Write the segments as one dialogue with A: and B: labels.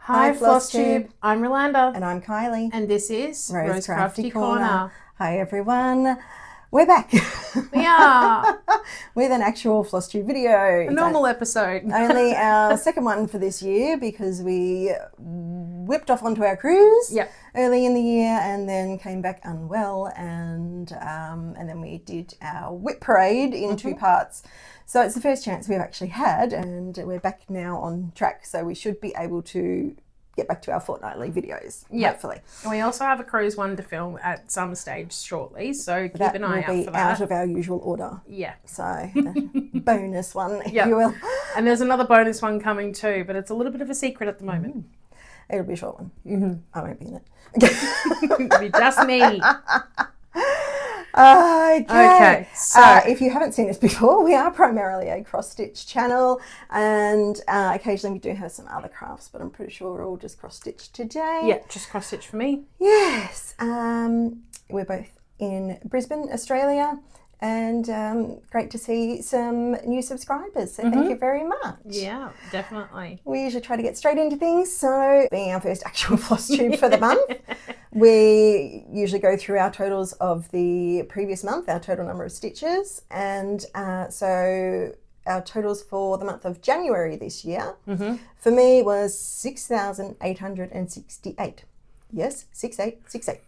A: Hi Flosstube, I'm Rolanda.
B: And I'm Kylie.
A: And this is
B: Rose Crafty
A: Corner.
B: Hi everyone, we're back.
A: We are.
B: With an actual Flosstube video.
A: A normal episode.
B: Only our second one for this year because we whipped off onto our cruise early in the year and then came back unwell and then we did our whip parade in two parts. So it's the first chance we've actually had and we're back now on track. So we should be able to get back to our fortnightly videos, hopefully.
A: And we also have a cruise one to film at some stage shortly, so keep an eye out for that.
B: That will be out of our usual order.
A: Yeah.
B: So a bonus one, if you will.
A: And there's another bonus one coming too, but it's a little bit of a secret at the moment.
B: It'll be a short one. I won't be in it.
A: It'll be just me.
B: Okay,
A: so
B: if you haven't seen us before, we are primarily a cross-stitch channel and occasionally we do have some other crafts, but I'm pretty sure we're all just cross-stitch today.
A: Yeah, just cross-stitch for me.
B: Yes, we're both in Brisbane, Australia, and great to see some new subscribers, so thank you very much.
A: Yeah, definitely.
B: We usually try to get straight into things, so being our first actual Flosstube for the month, we usually go through our totals of the previous month, our total number of stitches, and so our totals for the month of January this year, for me was 6,868. Yes, 6868.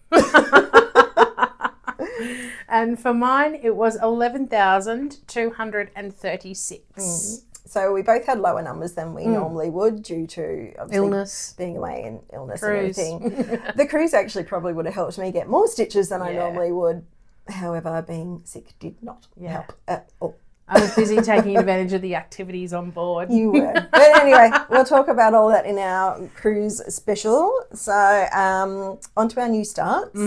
A: And for mine, it was 11,236.
B: So we both had lower numbers than we normally would due to
A: Illness,
B: being away and illness
A: cruise.
B: And everything. The cruise actually probably would have helped me get more stitches than I normally would. However, being sick did not help at all.
A: I was busy taking advantage of the activities on board.
B: You were. But anyway, we'll talk about all that in our cruise special. So on to our new starts.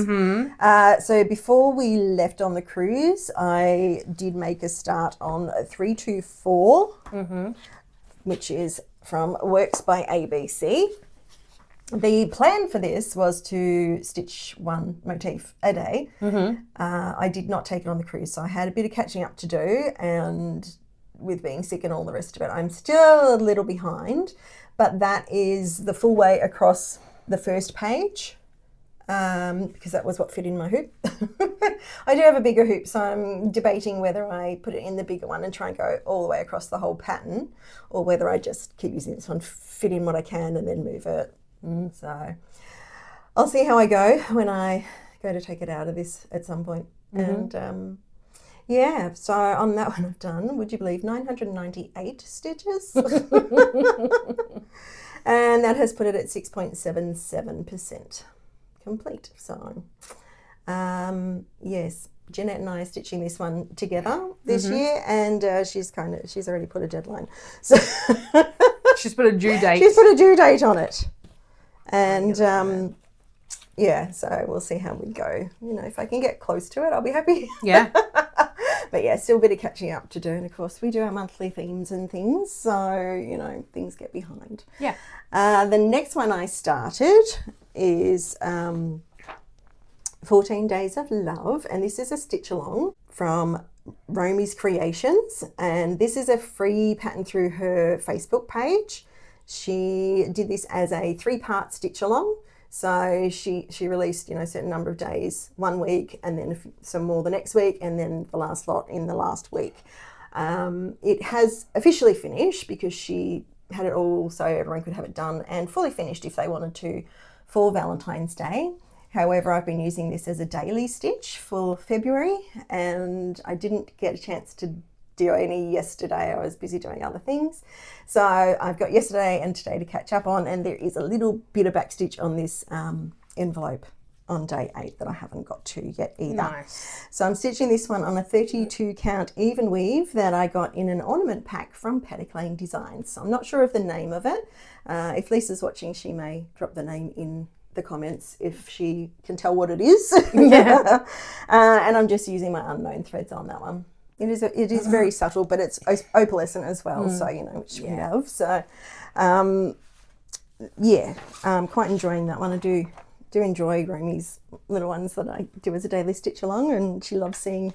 B: So before we left on the cruise, I did make a start on 324, which is from Works by ABC. The plan for this was to stitch one motif a day. I did not take it on the cruise, so I had a bit of catching up to do, and with being sick and all the rest of it, I'm still a little behind, but that is the full way across the first page, because that was what fit in my hoop. I do have a bigger hoop, so I'm debating whether I put it in the bigger one and try and go all the way across the whole pattern, or whether I just keep using this one, fit in what I can and then move it. So I'll see how I go when I go to take it out of this at some point. And so on that one I've done, would you believe, 998 stitches? And that has put it at 6.77% complete. So yes, Jeanette and I are stitching this one together this year, and she's already put a deadline. So
A: She's put a due date.
B: She's put a due date on it. And so we'll see how we go. You know, if I can get close to it, I'll be happy.
A: Yeah.
B: But yeah, still a bit of catching up to do. And of course, we do our monthly themes and things, so you know, things get behind.
A: Yeah.
B: The next one I started is 14 Days of Love, and this is a stitch along from Romy's Creations, and this is a free pattern through her Facebook page. She did this as a 3-part stitch along. So she released, you know, a certain number of days one week, and then some more the next week, and then the last lot in the last week. It has officially finished because she had it all so everyone could have it done and fully finished if they wanted to for Valentine's Day. However, I've been using this as a daily stitch for February, and I didn't get a chance to do any yesterday. I was busy doing other things. So I've got yesterday and today to catch up on, and there is a little bit of backstitch on this envelope on day 8 that I haven't got to yet either.
A: Nice.
B: So I'm stitching this one on a 32 count even weave that I got in an ornament pack from Paddock Lane Designs. So I'm not sure of the name of it. If Lisa's watching, she may drop the name in the comments if she can tell what it is. And I'm just using my unknown threads on that one. It is very subtle, but it's opalescent as well, so you know, which we love. So I'm quite enjoying that one. I do do enjoy Romy's little ones that I do as a daily stitch along, and she loves seeing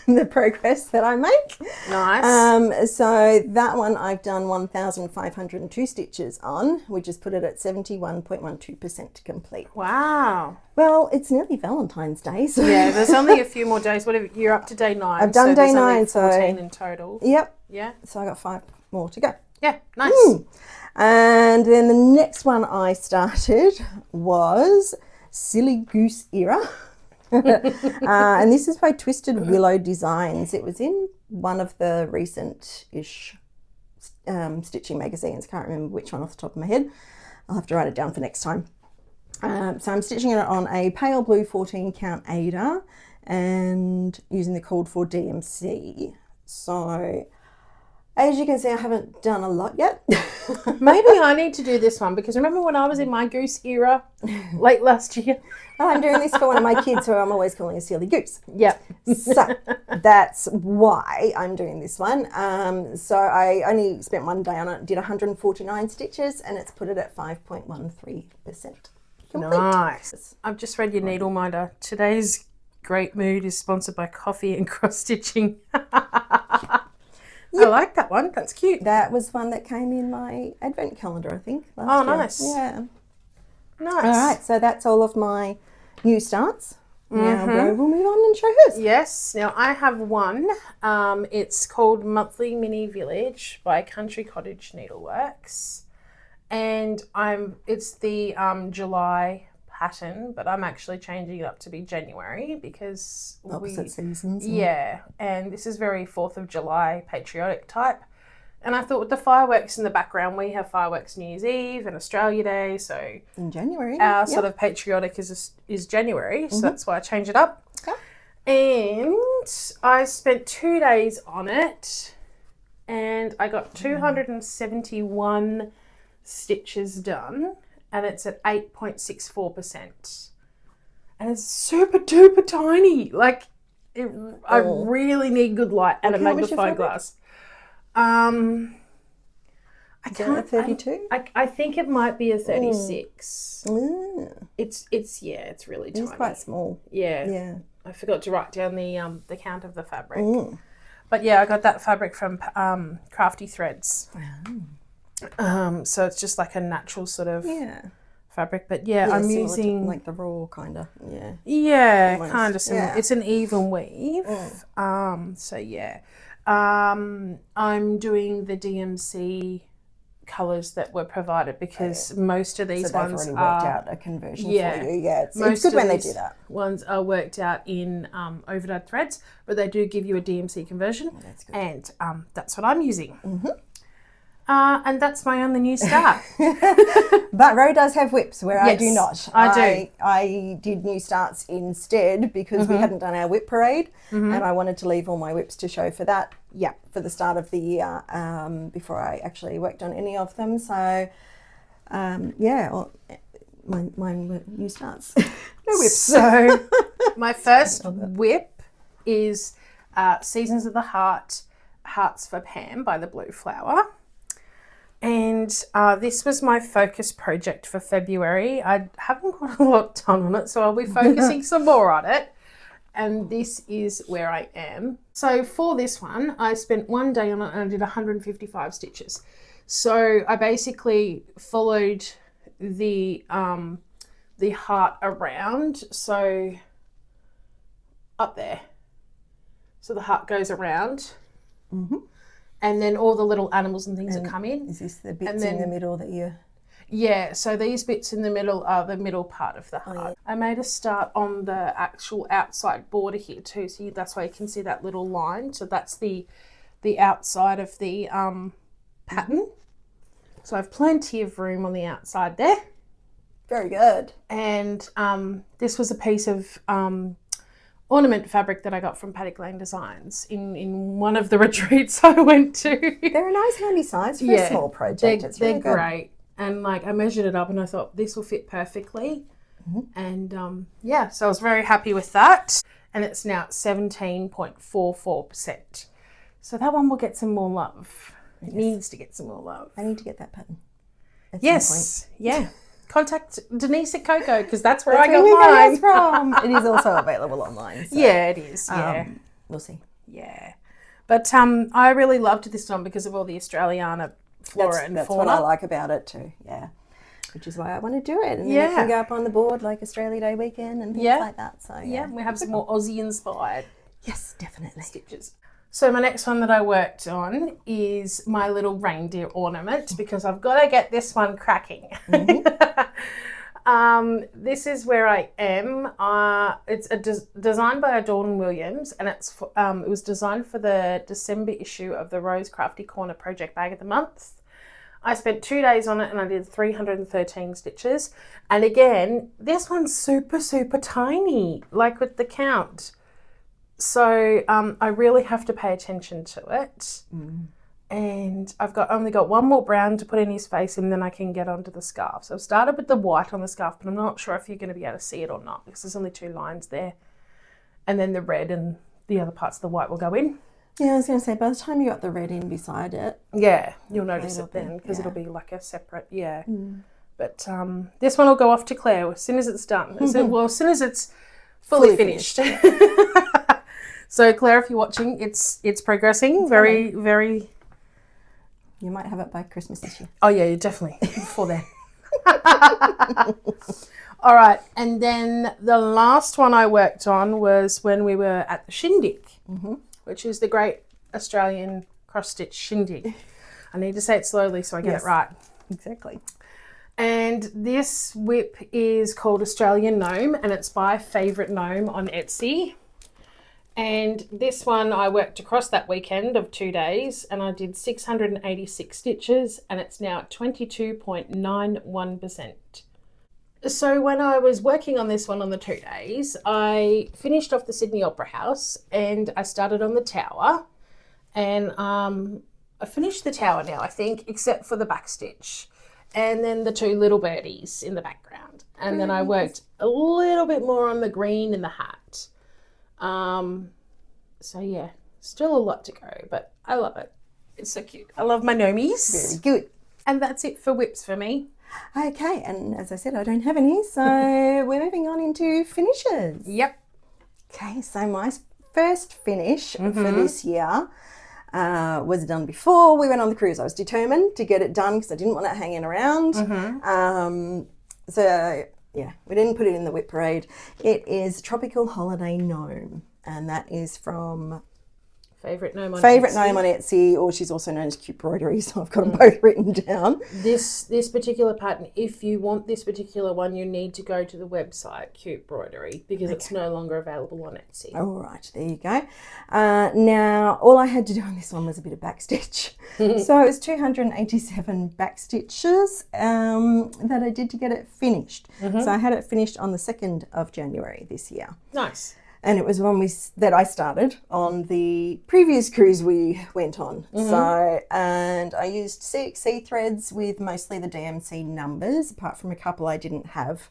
B: the progress that I make.
A: Nice.
B: So that one I've done 1,502 stitches on, which has put it at 71.12% complete.
A: Wow.
B: Well, it's nearly Valentine's Day, so
A: Yeah, there's only a few more days. Whatever, you're up to day 9.
B: I've done
A: so
B: day
A: there's only
B: 9,
A: 14
B: so
A: in total.
B: yep.
A: Yeah.
B: So I got 5 more to go.
A: Yeah, nice.
B: And then the next one I started was Silly Goose Era. And this is by Twisted Willow Designs. It was in one of the recent-ish stitching magazines. Can't remember which one off the top of my head. I'll have to write it down for next time. So I'm stitching it on a pale blue 14 count Ada and using the called for DMC. So as you can see, I haven't done a lot yet.
A: Maybe I need to do this one, because remember when I was in my goose era late last year?
B: I'm doing this for one of my kids who I'm always calling a silly goose.
A: Yep.
B: So that's why I'm doing this one. So I only spent one day on it, did 149 stitches, and it's put it at 5.13% complete.
A: Nice. I've just read your needle minder. Today's great mood is sponsored by coffee and cross stitching. I like that one. That's cute.
B: That was one that came in my advent calendar, I think.
A: Oh,
B: year.
A: nice.
B: Yeah.
A: Nice.
B: All right, so that's all of my new starts. Now Bro will move on and show hers.
A: Yes. Now I have one. It's called Monthly Mini Village by Country Cottage Needleworks, and it's the July pattern, but I'm actually changing it up to be January because
B: Opposite seasons.
A: Yeah, and this is very 4th of July patriotic type. And I thought with the fireworks in the background, we have fireworks New Year's Eve and Australia Day, so
B: in January.
A: our sort of patriotic is January, so that's why I changed it up.
B: Okay.
A: And I spent 2 days on it, and I got 271 stitches done, and it's at 8.64%. And it's super duper tiny. Like, I really need good light and a magnifying glass. I can't.
B: 32?
A: I think it might be a 36.
B: Mm.
A: It's really tiny.
B: It's quite small.
A: Yeah.
B: Yeah.
A: I forgot to write down the count of the fabric. But yeah, I got that fabric from Crafty Threads. So it's just like a natural sort of fabric. But yeah, I'm using
B: like the raw kind of. Yeah.
A: Yeah,
B: Almost.
A: kind of similar.
B: Yeah.
A: It's an even weave. So yeah. I'm doing the DMC colours that were provided because most of these
B: So they've
A: ones
B: already
A: are
B: worked out a conversion for you. Yeah, it's
A: most
B: good
A: of
B: when they
A: these
B: do that.
A: Ones are worked out in overdyed threads, but they do give you a DMC conversion,
B: That's good.
A: and that's what I'm using. And that's my only new start.
B: But Ro does have whips where I
A: Yes,
B: do not.
A: I do.
B: I did new starts instead because we hadn't done our whip parade and I wanted to leave all my whips to show for that. Yeah, for the start of the year before I actually worked on any of them. So, mine were new starts. No whips.
A: So my first whip is Seasons of the Heart, Hearts for Pam by the Blue Flower. And this was my focus project for February. I haven't got a lot done on it, so I'll be focusing some more on it. And this is where I am. So for this one, I spent 1 day on it and I did 155 stitches. So I basically followed the heart around, so up there. So the heart goes around. And then all the little animals and things that come in.
B: Is this the bits in the middle that you...
A: Yeah, so these bits in the middle are the middle part of the heart. I made a start on the actual outside border here too, so that's why you can see that little line. So that's the outside of the pattern. So I have plenty of room on the outside there.
B: Very good.
A: And this was a piece of ornament fabric that I got from Paddock Lane Designs in one of the retreats I went to.
B: They're a nice handy size for a small project.
A: They're great. And like I measured it up and I thought this will fit perfectly. And so I was very happy with that. And it's now at 17.44%. So that one will get some more love. It needs to get some more love.
B: I need to get that pattern.
A: Yes. Yeah. contact Denise at Coco because that's where
B: That's
A: I got
B: where we
A: mine.
B: yours from. It is also available online. So,
A: Yeah, it is. Yeah,
B: we'll see.
A: yeah. But I really loved this one because of all the Australiana flora and
B: That's
A: fauna.
B: what I like about it too. Yeah. Which is why I want to do it. And then it can go up on the board like Australia Day weekend and things like that. So
A: yeah, we have some more Aussie inspired
B: yes, definitely.
A: stitches. So my next one that I worked on is my little reindeer ornament because I've got to get this one cracking. This is where I am. It's designed by Adorn Williams, and it was designed for the December issue of the Rose Crafty Corner Project Bag of the Month. I spent 2 days on it and I did 313 stitches. And again, this one's super, super tiny, like with the count. So I really have to pay attention to it. And I've only got one more brown to put in his face and then I can get onto the scarf. So I've started with the white on the scarf, but I'm not sure if you're going to be able to see it or not because there's only 2 lines there. And then the red and the other parts of the white will go in.
B: Yeah, I was going to say, by the time you got the red in beside it.
A: Yeah, you'll notice it then because it'll be like a separate, But this one will go off to Claire as soon as it's done. As soon as it's fully finished. So Claire, if you're watching, it's progressing very, very...
B: You might have it by Christmas this year.
A: Oh, yeah, definitely. Before then. All right. And then the last one I worked on was when we were at the Shindig, which is the Great Australian Cross-Stitch Shindig. I need to say it slowly so I get it right.
B: Exactly.
A: And this whip is called Australian Gnome, and it's by Favourite Gnome on Etsy. And this one I worked across that weekend of 2 days and I did 686 stitches and it's now at 22.91%. So when I was working on this one on the 2 days, I finished off the Sydney Opera House and I started on the tower. And I finished the tower now, I think, except for the back stitch. And then the 2 little birdies in the background. And then I worked a little bit more on the green in the hat. So yeah, still a lot to go, but I love it. It's so cute. I love my gnomies.
B: Very good.
A: And that's it for whips for me.
B: Okay, and as I said, I don't have any, so we're moving on into finishes.
A: Yep.
B: Okay, so my first finish for this year was done before we went on the cruise. I was determined to get it done because I didn't want it hanging around. So yeah, we didn't put it in the whip parade. It is Tropical Holiday Gnome, and that is from
A: Favourite Gnome on
B: Etsy, or she's also known as Cute Broidery, so I've got them both written down.
A: This particular pattern, if you want this particular one, you need to go to the website Cute Broidery because it's no longer available on Etsy.
B: All right, there you go. Now, all I had to do on this one was a bit of backstitch. So it was 287 backstitches that I did to get it finished. So I had it finished on the 2nd of January this year.
A: Nice.
B: And it was one that I started on the previous cruise we went on. So, and I used CXC threads with mostly the DMC numbers, apart from a couple I didn't have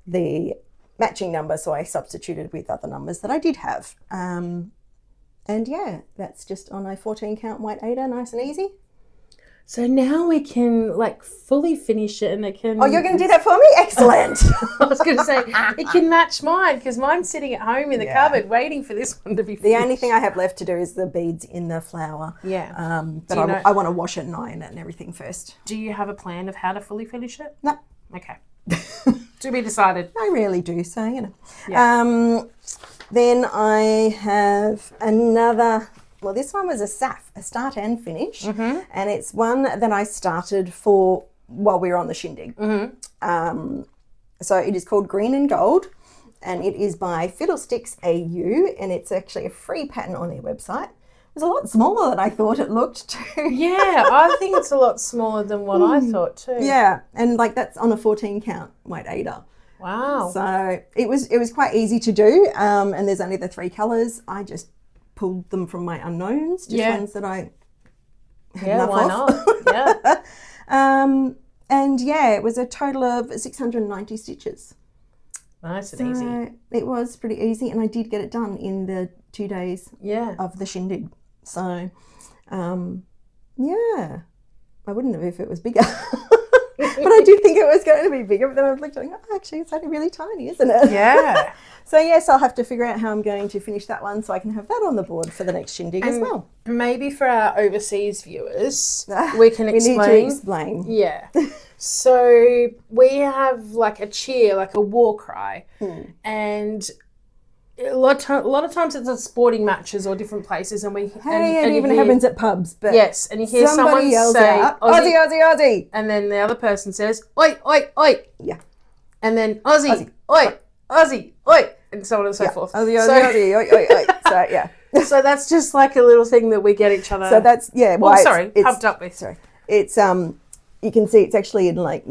B: the matching number, so I substituted with other numbers that I did have. And yeah, that's just on a 14 count white Ada, nice and easy.
A: So now we can like fully finish it and it can...
B: Oh, you're going to do that for me? Excellent.
A: I was going to say, it can match mine because mine's sitting at home in the cupboard waiting for this one to be finished.
B: The only thing I have left to do is the beads in the flower.
A: Yeah.
B: But I want to wash it and iron it and everything first.
A: Do you have a plan of how to fully finish it?
B: No.
A: Okay. To be decided.
B: I rarely do, so, you know.
A: Yeah.
B: Then I have another... Well, this one was a start and finish, and it's one that I started for while we were on the Shindig. So it is called Green and Gold, and it is by Fiddlesticks AU, and it's actually a free pattern on their website. It was a lot smaller than I thought it looked too.
A: Yeah, I think it's a lot smaller than what I thought too.
B: Yeah, and like that's on a 14 count white Ada.
A: Wow.
B: So it was quite easy to do, and there's only the 3 colours. I just pulled them from my unknowns, just ones that I had enough
A: why
B: of.
A: not? Yeah.
B: And yeah, it was a total of 690 stitches.
A: Nice and easy.
B: It was pretty easy, and I did get it done in the 2 days of the Shindig. So, yeah, I wouldn't have if it was bigger. I did think it was going to be bigger, but then I looked and actually it's only really tiny, isn't it?
A: Yeah.
B: So yes, I'll have to figure out how I'm going to finish that one so I can have that on the board for the next shindig as well.
A: Maybe for our overseas viewers, we can explain.
B: We need to explain.
A: Yeah. So we have like a cheer, like a war cry, and a lot of times it's at sporting matches or different places, and it
B: even happens at pubs. But
A: yes, and you hear someone
B: yells
A: say
B: out, Aussie, Aussie, Aussie,
A: and then the other person says oi, oi, oi.
B: Yeah.
A: And then Aussie, oi, Aussie, oi, and so on and so forth.
B: Aussie, Aussie, Aussie, oi, oi, oi. So yeah.
A: So that's just like a little thing that we get each other.
B: So that's
A: pumped up with.
B: Sorry, it's you can see it's actually in like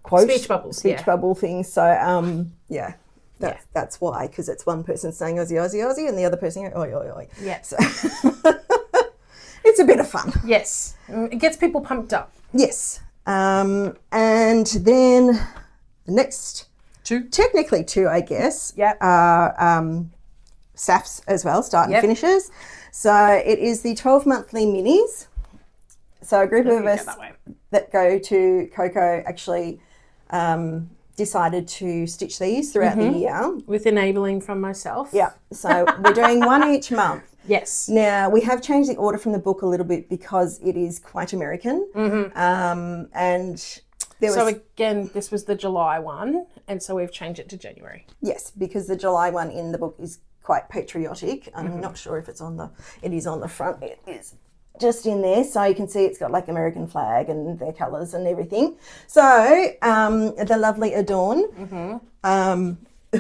B: quotes,
A: speech
B: bubble things. So that's why, because it's one person saying Aussie, Aussie, Aussie, and the other person going oi, oi, oi.
A: Yeah.
B: So it's a bit of fun.
A: Yes, it gets people pumped up.
B: Yes, and then the next technically two, I guess.
A: Yep.
B: Are SAFs as well, start and finishes. So it is the 12 monthly minis. So a group of us that go to Coco actually decided to stitch these throughout the year.
A: With enabling from myself.
B: Yeah. So we're doing one each month.
A: Yes.
B: Now, we have changed the order from the book a little bit because it is quite American. And
A: so again, this was the July one, and so we've changed it to January.
B: Yes, because the July one in the book is quite patriotic. I'm not sure if it is on the front. It is just in there, so you can see it's got like American flag and their colours and everything. So the lovely Adorn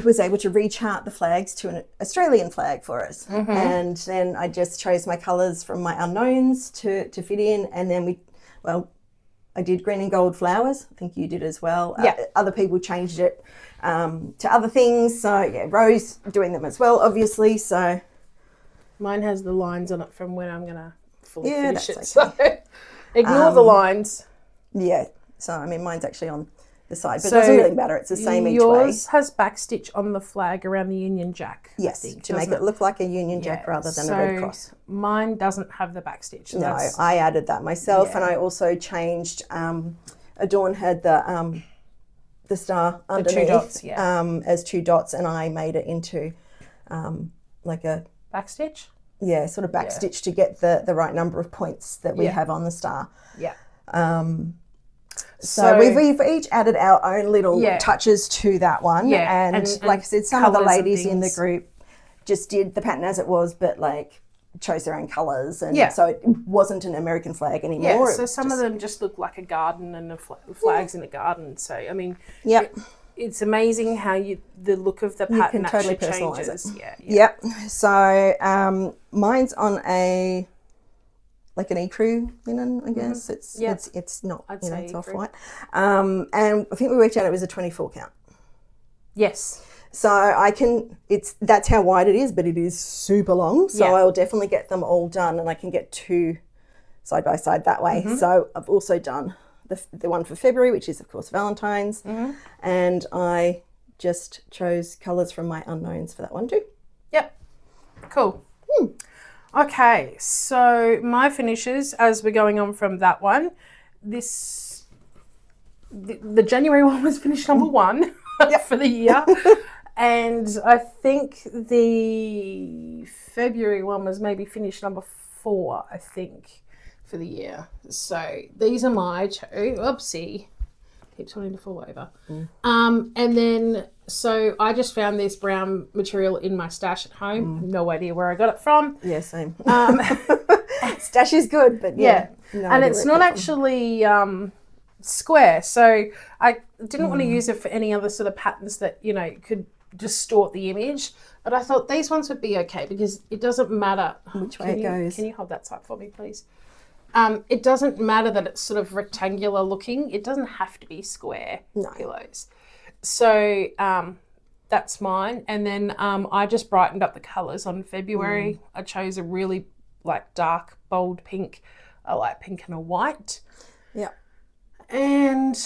B: was able to rechart the flags to an Australian flag for us, and then I just chose my colours from my unknowns to fit in, and then I did green and gold flowers. I think you did as well.
A: Yeah.
B: Other people changed it to other things. So yeah, Rose doing them as well, obviously. So
A: mine has the lines on it from when I'm gonna fully finish it.
B: Okay.
A: So ignore the lines.
B: Yeah. So I mean, mine's actually on the side, but it doesn't really matter. It's the same each way.
A: Yours has backstitch on the flag around the Union Jack.
B: Yes, to make it look like a Union Jack rather than a red cross.
A: Mine doesn't have the backstitch. So
B: no, I added that myself, and I also changed. Adorn had the star underneath,
A: the 2 dots,
B: as 2 dots, and I made it into like a
A: backstitch.
B: Yeah, sort of backstitch to get the right number of points that we have on the star.
A: Yeah.
B: So we've each added our own little touches to that one. Yeah. And like I said, some of the ladies in the group just did the pattern as it was, but like chose their own colours. And so it wasn't an American flag anymore.
A: Yeah, so some of them just look like a garden and the flags in a garden. So, I mean, it's amazing how the look of the pattern actually changes.
B: Yep. So mine's on like an ecru linen, I guess. It's not, it's off-white. And I think we worked out it was a 24 count.
A: Yes.
B: So that's how wide it is, but it is super long. So I'll definitely get them all done, and I can get 2 side by side that way. So I've also done the one for February, which is of course Valentine's. And I just chose colours from my unknowns for that one too. Yep.
A: Cool. Okay, so my finishes, as we're going on from that one, the January one was finished number 1 for the year. And I think the February one was maybe finished number 4, I think, for the year. So these are my 2. Oopsie. Keeps wanting to fall over. And then, so I just found this brown material in my stash at home. No idea where I got it from.
B: Yeah, same. Stash is good, but
A: and it's not actually square. So I didn't want to use it for any other sort of patterns that, could distort the image. But I thought these ones would be okay because it doesn't matter
B: which way it goes.
A: Can you hold that side for me, please? It doesn't matter that it's sort of rectangular looking. It doesn't have to be square pillows. So that's mine. And then I just brightened up the colours on February. I chose a really dark, bold pink, a light pink and a white. Yeah. And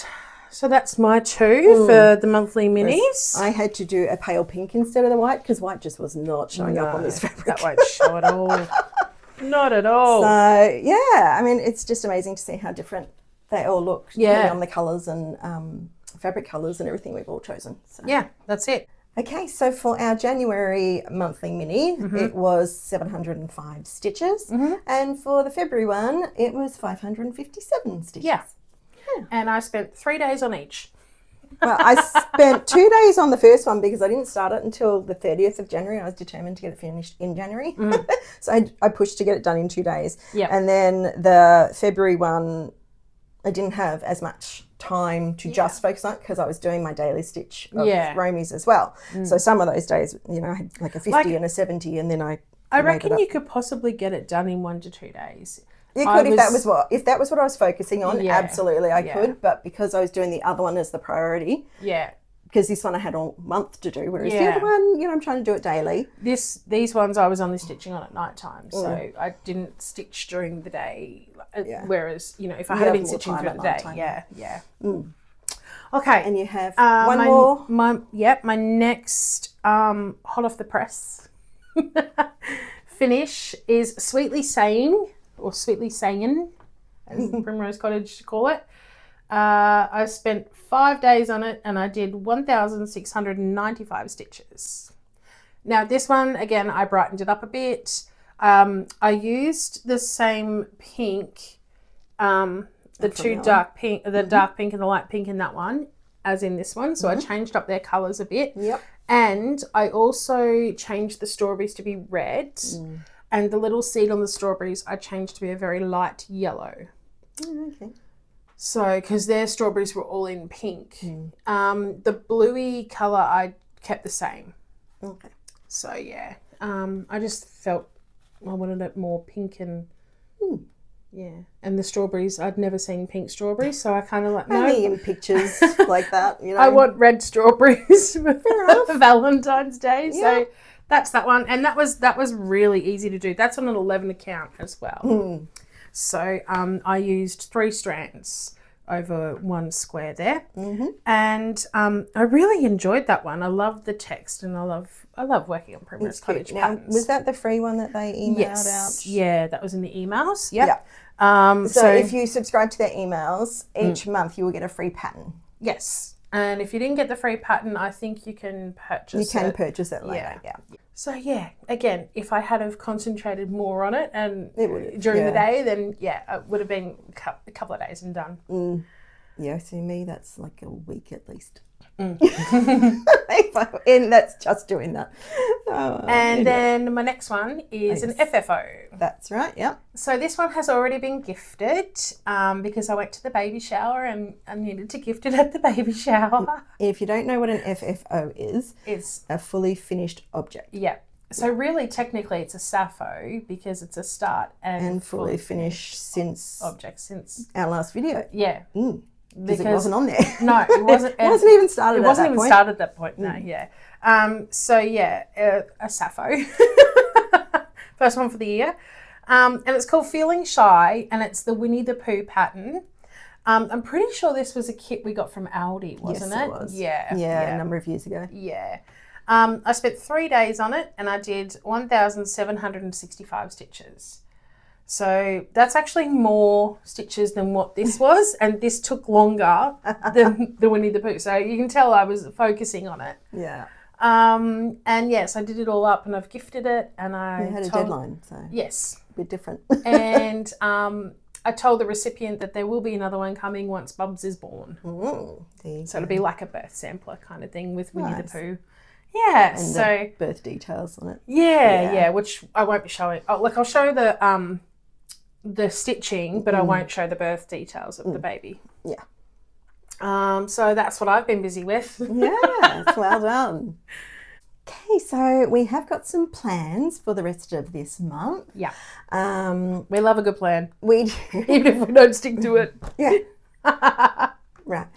A: so that's my 2 for the monthly minis.
B: I had to do a pale pink instead of the white because white just was not showing up on this fabric.
A: That won't show at all. Not at all.
B: So, yeah, I mean, it's just amazing to see how different they all look depending on the colours and fabric colours and everything we've all chosen. So.
A: Yeah, that's it.
B: Okay, so for our January monthly mini, it was 705 stitches. And for the February one, it was 557 stitches.
A: Yeah. And I spent 3 days on each.
B: Well, I spent 2 days on the first one because I didn't start it until the 30th of January. I was determined to get it finished in January. So I pushed to get it done in 2 days.
A: Yep.
B: And then the February one, I didn't have as much time to just focus on it because I was doing my daily stitch of Romies as well. So some of those days, you know, I had like a 50 and a 70, and then I
A: reckon you could possibly get it done in 1 to 2 days.
B: You could if that was what I was focusing on. Absolutely, I could. But because I was doing the other one as the priority, because this one I had all month to do, whereas the other one, you know, I'm trying to do it daily.
A: These ones I was only stitching on at night time, so I didn't stitch during the day. Whereas, you know, if I had been stitching through the day, Okay,
B: and you have one more.
A: My next hot off the press finish is Sweetly Saying, or Sweetly Saying, as Primrose Cottage call it. I spent 5 days on it and I did 1,695 stitches. Now this one, again, I brightened it up a bit. I used the same pink, the two dark pink, the dark pink and the light pink in that one, as in this one. So I changed up their colours a bit.
B: Yep.
A: And I also changed the strawberries to be red. And the little seed on the strawberries I changed to be a very light yellow.
B: Okay.
A: So, because their strawberries were all in pink. The bluey colour I kept the same.
B: Okay.
A: So, yeah. I just felt I wanted it more pink and... And the strawberries, I'd never seen pink strawberries, so I kind of like, no.
B: Only in pictures like that, you know.
A: I want red strawberries for Valentine's Day, so... That's that one, and that was really easy to do. That's on an 11 account as well. So I used 3 strands over 1 square there, and I really enjoyed that one. I love the text, and I love working on Primrose Cottage patterns.
B: Was that the free one that they emailed out?
A: Yeah, that was in the emails. Yeah.
B: So if you subscribe to their emails each month, you will get a free pattern.
A: Yes. And if you didn't get the free pattern, I think you can purchase it.
B: You can purchase it later,
A: So, again, if I had have concentrated more on it and during the day, then, it would have been a couple of days and done.
B: Yeah, so me, that's like a week at least. And that's just doing that.
A: And then my next one is an FFO.
B: That's right, yeah.
A: So this one has already been gifted because I went to the baby shower and I needed to gift it at the baby shower.
B: If you don't know what an FFO is, it's a fully finished object.
A: Yeah. So really, technically, it's a sappho because it's a start and
B: fully finished since our last video.
A: Yeah.
B: Because it wasn't on there.
A: No, it wasn't.
B: It wasn't even started
A: It
B: at
A: wasn't
B: that
A: even
B: point.
A: started at that point, no, a sappho. First one for the year. And it's called Feeling Shy, and it's the Winnie the Pooh pattern. I'm pretty sure this was a kit we got from Aldi, wasn't it?
B: Yes, it was.
A: Yeah,
B: a number of years ago.
A: Yeah. I spent 3 days on it, and I did 1,765 stitches. So that's actually more stitches than what this was, and this took longer than the Winnie the Pooh. So you can tell I was focusing on it.
B: Yeah.
A: And yes, I did it all up, and I've gifted it, and I
B: had a deadline, so
A: yes,
B: a bit different.
A: And I told the recipient that there will be another one coming once Bubs is born.
B: So
A: it'll be like a birth sampler kind of thing with Winnie the Pooh. Yeah,
B: and the birth details on it.
A: Yeah, which I won't be showing. I'll show the stitching, but I won't show the birth details of the baby.
B: Yeah.
A: So that's what I've been busy with.
B: Yes, well done. Okay, so we have got some plans for the rest of this month.
A: Yeah. We love a good plan.
B: We do.
A: Even if we don't stick to it.
B: Yeah. Right.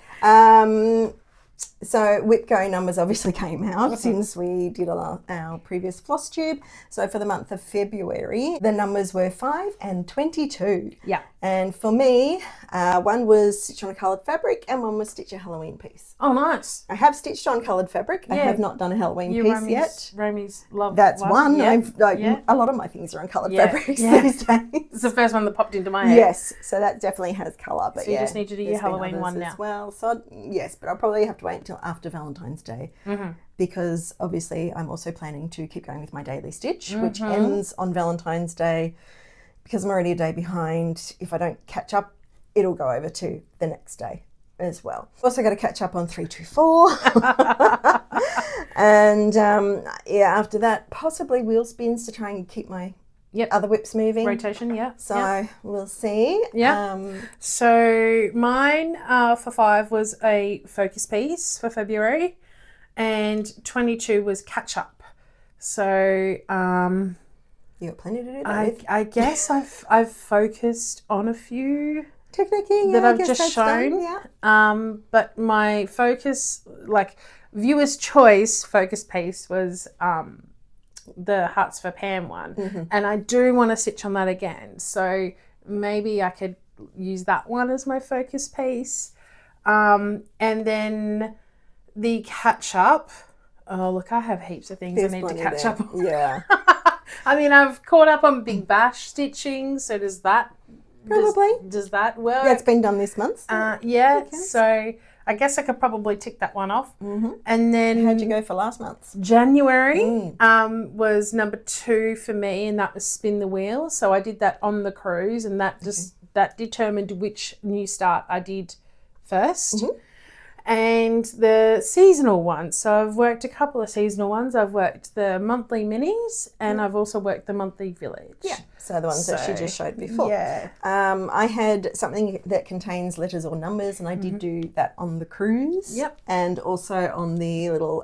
B: So whip go numbers obviously came out since we did our previous Flosstube. So for the month of February, the numbers were 5 and 22.
A: Yeah.
B: And for me, one was stitch on coloured fabric and one was stitch a Halloween piece.
A: Oh, nice.
B: I have stitched on coloured fabric. I have not done a Halloween piece yet.
A: Romy's love
B: That's one.
A: Yep.
B: A lot of my things are on coloured fabrics these days.
A: It's the first one that popped into my head.
B: Yes, so that definitely has colour. But
A: so you just need to do your Halloween one now.
B: As well, so yes, but I'll probably have to wait until after Valentine's Day because obviously I'm also planning to keep going with my daily stitch, which ends on Valentine's Day. Because I'm already a day behind, if I don't catch up, it'll go over to the next day as well. Also got to catch up on 324. And after that, possibly wheel spins to try and keep my other whips moving.
A: Rotation, yeah.
B: So we'll see.
A: Yeah. So mine for 5 was a focus piece for February and 22 was catch up. So
B: you got plenty to do that with.
A: I guess I've focused on a few
B: technically
A: that I've just shown.
B: Done,
A: but my focus, like viewer's choice focus piece was the Hearts for Pam one, and I do want to stitch on that again. So maybe I could use that one as my focus piece, and then the catch up. Oh look, I have heaps of things I need to catch up on.
B: Yeah.
A: I mean, I've caught up on Big Bash stitching, so does that
B: probably
A: does that work?
B: Yeah, it's been done this month.
A: So I guess I could probably tick that one off. And then
B: how'd you go for last month?
A: January was number 2 for me, and that was spin the wheel. So I did that on the cruise, and that that determined which new start I did first. And the seasonal ones. So I've worked a couple of seasonal ones. I've worked the monthly minis and I've also worked the monthly village.
B: Yeah. So the ones that she just showed before.
A: Yeah.
B: I had something that contains letters or numbers, and I did do that on the cruise.
A: Yep.
B: And also on the little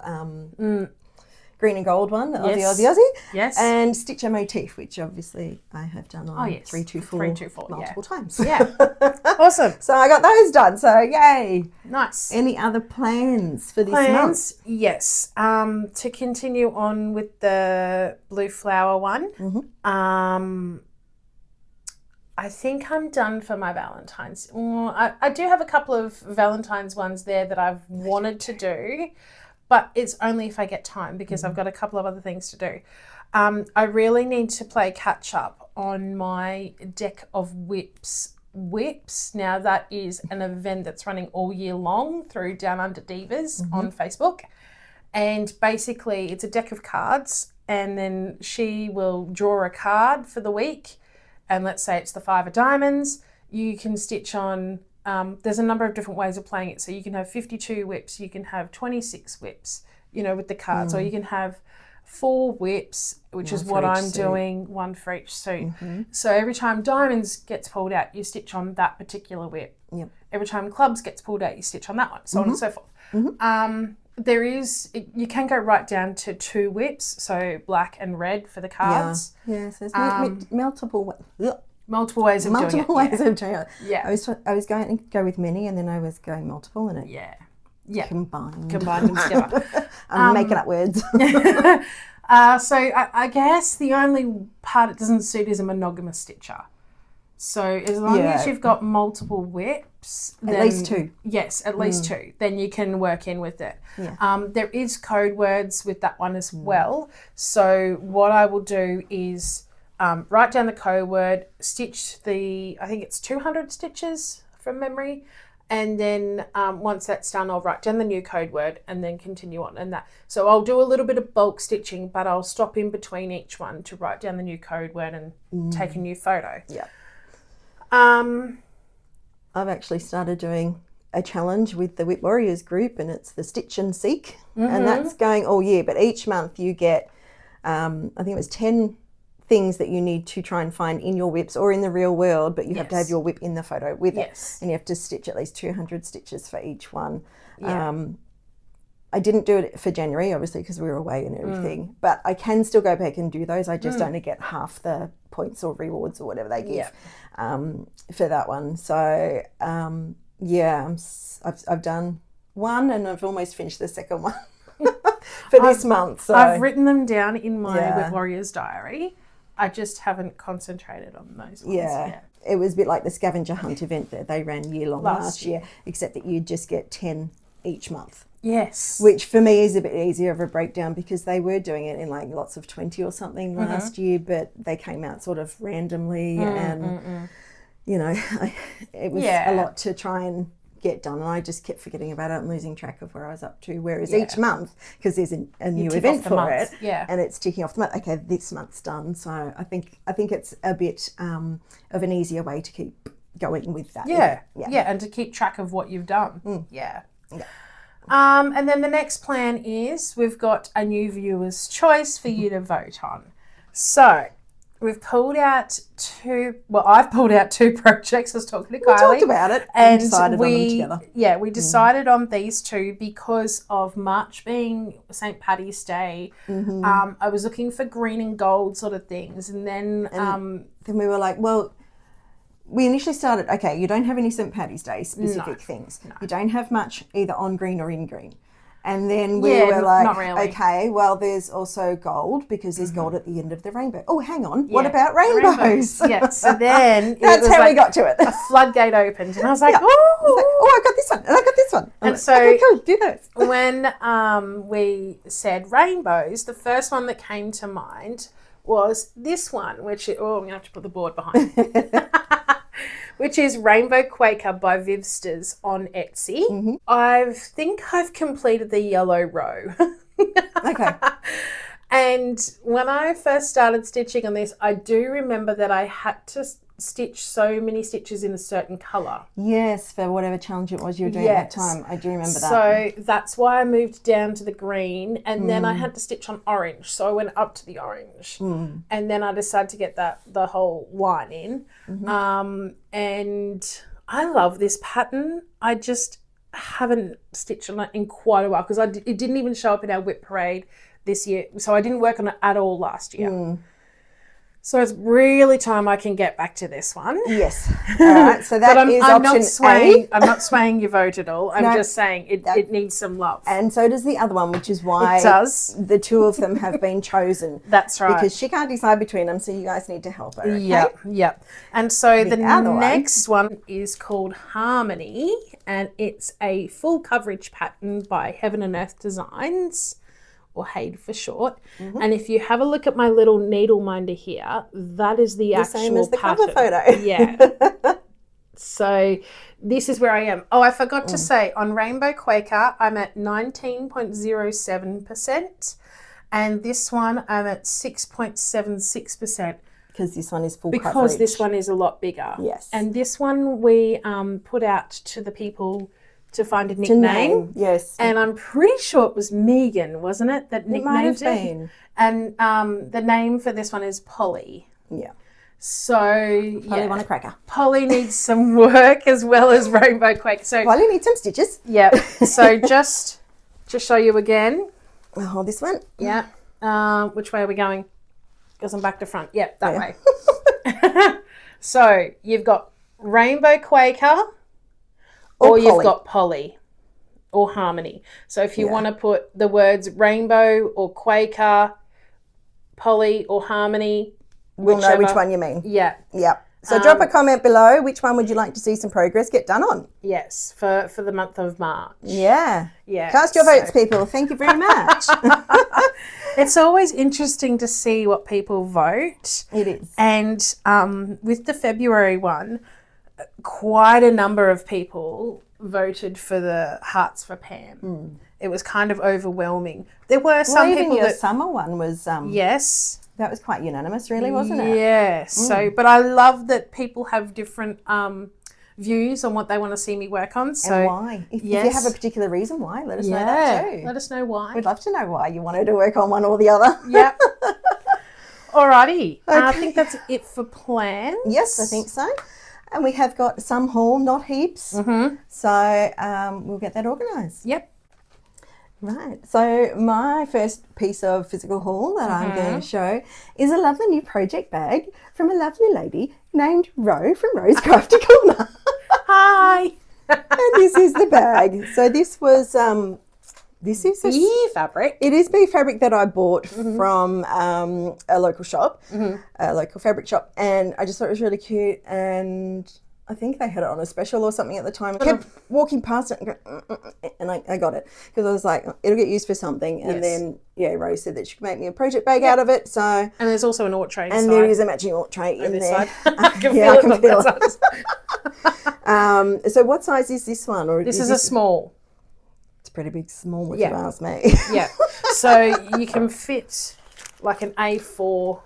B: green and gold one, the
A: Yes.
B: Aussie.
A: Yes.
B: And stitch a motif, which obviously I have done on 324
A: 324
B: multiple times.
A: Yeah. Awesome.
B: So I got those done. So yay.
A: Nice.
B: Any other plans for this month?
A: Yes. To continue on with the blue flower one. I think I'm done for my Valentine's. I do have a couple of Valentine's ones there that I've wanted to do, but it's only if I get time because I've got a couple of other things to do. I really need to play catch up on my deck of whips. Now that is an event that's running all year long through Down Under Divas on Facebook. And basically it's a deck of cards, and then she will draw a card for the week. And let's say it's the 5 of diamonds. You can stitch on, there's a number of different ways of playing it. So you can have 52 whips, you can have 26 whips, you know, with the cards, or you can have 4 whips, which is what I'm doing, 1 for each suit. So every time diamonds gets pulled out, you stitch on that particular whip. Every time clubs gets pulled out, you stitch on that one, so on and so forth. There is, you can go right down to 2 whips, so black and red for the cards.
B: Yeah, so there's multiple ways of doing it.
A: Yeah.
B: I was going to go with many, and then I was going multiple, and it combined
A: them together.
B: I'm making up words.
A: So I guess the only part it doesn't suit is a monogamous stitcher. So as long as you've got multiple whips,
B: then, at least 2.
A: Yes, at least 2. Then you can work in with it. There is code words with that one as well. So what I will do is write down the code word, stitch I think it's 200 stitches from memory. And then once that's done, I'll write down the new code word and then continue on and that. So I'll do a little bit of bulk stitching, but I'll stop in between each one to write down the new code word and take a new photo.
B: I've actually started doing a challenge with the Whip Warriors group, and it's the Stitch and Seek, and that's going all year. But each month you get, I think it was 10 things that you need to try and find in your whips or in the real world, but you have to have your whip in the photo with it, and you have to stitch at least 200 stitches for each one. I didn't do it for January, obviously, because we were away and everything, but I can still go back and do those. I just only get half the points or rewards or whatever they give for that one. So I've done one, and I've almost finished the second one for this month. So
A: I've written them down in my
B: Yeah.
A: Whip Warriors diary. I just haven't concentrated on those ones
B: yeah.
A: yet.
B: It was a bit like the scavenger hunt event that they ran year long last year, except that you'd just get 10 each month.
A: Yes.
B: Which for me is a bit easier of a breakdown because they were doing it in like lots of 20 or something last year, but they came out sort of randomly and, you know, it was a lot to try and get done, and I just kept forgetting about it and losing track of where I was up to. Whereas each month, because there's a new event for it, and it's ticking off the month. Okay, this month's done. So I think it's a bit of an easier way to keep going with that.
A: Yeah, and to keep track of what you've done. Yeah. And then the next plan is we've got a new viewer's choice for you to vote on. So we've pulled out I've pulled out 2 projects. I was talking to Kylie.
B: We talked about it and decided on them together.
A: Yeah, we decided on these 2 because of March being St. Paddy's Day. I was looking for green and gold sort of things. And then
B: we were like, well, we initially started, okay, you don't have any St. Paddy's Day specific things. No. You don't have much either on green or in green. And then we were like,
A: not really.
B: Okay, well, there's also gold because there's gold at the end of the rainbow. Oh, hang on. What about rainbows?
A: Yeah, so then
B: that's how we got to it.
A: A floodgate opened and I was like,
B: I got this one and I got this one.
A: And
B: like,
A: so
B: okay, cool, do those.
A: When we said rainbows, the first one that came to mind was this one, which, I'm going to have to put the board behind which is Rainbow Quaker by Vivsters on Etsy. I think I've completed the yellow row.
B: Okay.
A: And when I first started stitching on this, I do remember that I had to stitch so many stitches in a certain colour.
B: Yes, for whatever challenge it was you were doing at that time. I do remember that.
A: So that's why I moved down to the green, and then I had to stitch on orange. So I went up to the orange, and then I decided to get the whole line in. And I love this pattern. I just haven't stitched on it in quite a while because it didn't even show up in our whip parade this year. So I didn't work on it at all last year. So it's really time I can get back to this one.
B: Yes. All right. So that is option A.
A: I'm not swaying your vote at all. I'm just saying it needs some love.
B: And so does the other one, which is why
A: it does.
B: The 2 of them have been chosen.
A: That's right.
B: Because she can't decide between them, so you guys need to help her. Okay?
A: Yep. And so the next one is called Harmony, and it's a full coverage pattern by Heaven and Earth Designs, or Haed for short. And if you have a look at my little needle minder here, that is the actual
B: same as the
A: pattern.
B: cover photo.
A: Yeah. So this is where I am. Oh, I forgot to say, on Rainbow Quaker, I'm at 19.07%, and this one I'm at 6.76%.
B: Because this one is full coverage.
A: Because this one is a lot bigger.
B: Yes.
A: And this one we put out to the people to find a nickname.
B: Yes.
A: And I'm pretty sure it was Megan, wasn't it, that nicknamed it?
B: Might have been.
A: And the name for this one is Polly.
B: Yeah.
A: So,
B: Polly want a cracker.
A: Polly needs some work as well as Rainbow Quake. So
B: Polly needs some stitches.
A: Yeah. So just to show you again.
B: I'll hold this one.
A: Yeah. Which way are we going? Because I'm back to front. Yep, that way. So you've got Rainbow Quaker, or you've got Polly or Harmony. So if you want to put the words Rainbow or Quaker, Polly or Harmony,
B: we'll know which one you mean.
A: Yeah.
B: Yep. So drop a comment below. Which one would you like to see some progress get done on?
A: Yes, for the month of March.
B: Yeah.
A: Yeah.
B: Cast your votes, people. Thank you very much.
A: It's always interesting to see what people vote.
B: It is.
A: And with the February one, quite a number of people voted for the Hearts for Pam. It was kind of overwhelming. There were some
B: even
A: people
B: your
A: that
B: summer one was
A: yes.
B: That was quite unanimous, really, wasn't it?
A: Yes. So, but I love that people have different views on what they want to see me work on. So,
B: and why? If you have a particular reason why, let us know that too.
A: Let us know why.
B: We'd love to know why you wanted to work on one or the other.
A: Yep. Alrighty. Okay. I think that's it for plans.
B: Yes, I think so. And we have got some haul, not heaps. So we'll get that organised.
A: Yep.
B: Right. So my first piece of physical haul that I'm going to show is a lovely new project bag from a lovely lady named Ro from Ro's Crafty Corner.
A: Hi.
B: And this is the bag. So this was this is
A: Bee fabric.
B: It is bee fabric that I bought from a local shop, a local fabric shop, and I just thought it was really cute. And I think they had it on a special or something at the time. I kept walking past it and and I got it because I was like, it'll get used for something. And then, Rose said that she could make me a project bag out of it. So
A: And there's also an ort tray inside.
B: And there is a matching ort tray in
A: this
B: there.
A: side. I can
B: Yeah, I can
A: feel
B: feel
A: it.
B: it. So what size is this one? Or
A: This is a small.
B: It's pretty big, small, if
A: Yeah.
B: you ask me.
A: Yeah. So you can fit like an A4.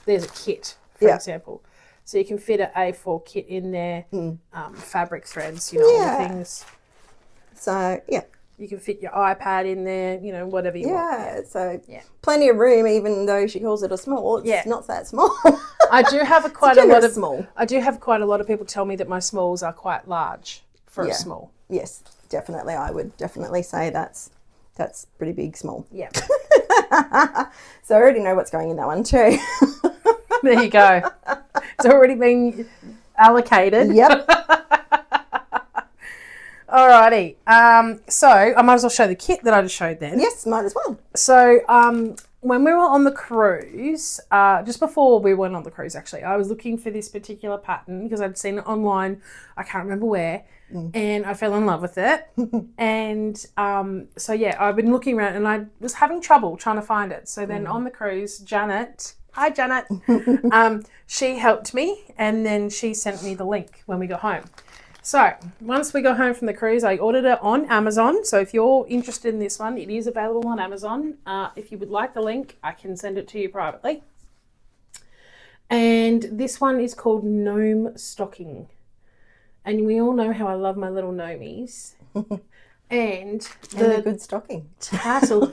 A: There's a kit, for example. So you can fit an A4 kit in there, fabric threads, all the things.
B: So, yeah.
A: You can fit your iPad in there, whatever you want.
B: Yeah, so plenty of room, even though she calls it a small. It's not that small.
A: I do have quite
B: It's
A: a lot of
B: small.
A: I do have quite a lot of people tell me that my smalls are quite large for a small.
B: Yes, definitely. I would definitely say that's pretty big, small.
A: Yeah.
B: So I already know what's going in that one too.
A: There you go. It's already been allocated.
B: Yep.
A: Alrighty. So I might as well show the kit that I just showed then.
B: Yes, might as well.
A: So when we were on the cruise, just before we went on the cruise actually, I was looking for this particular pattern because I'd seen it online, I can't remember where, and I fell in love with it. And so I've been looking around and I was having trouble trying to find it. So then on the cruise, Janet, hi Janet, she helped me and then she sent me the link when we got home. So once we got home from the cruise, I ordered it on Amazon. So if you're interested in this one, it is available on Amazon. If you would like the link, I can send it to you privately. And this one is called Gnome Stocking. And we all know how I love my little gnomies. And
B: the good stocking.
A: Tassel,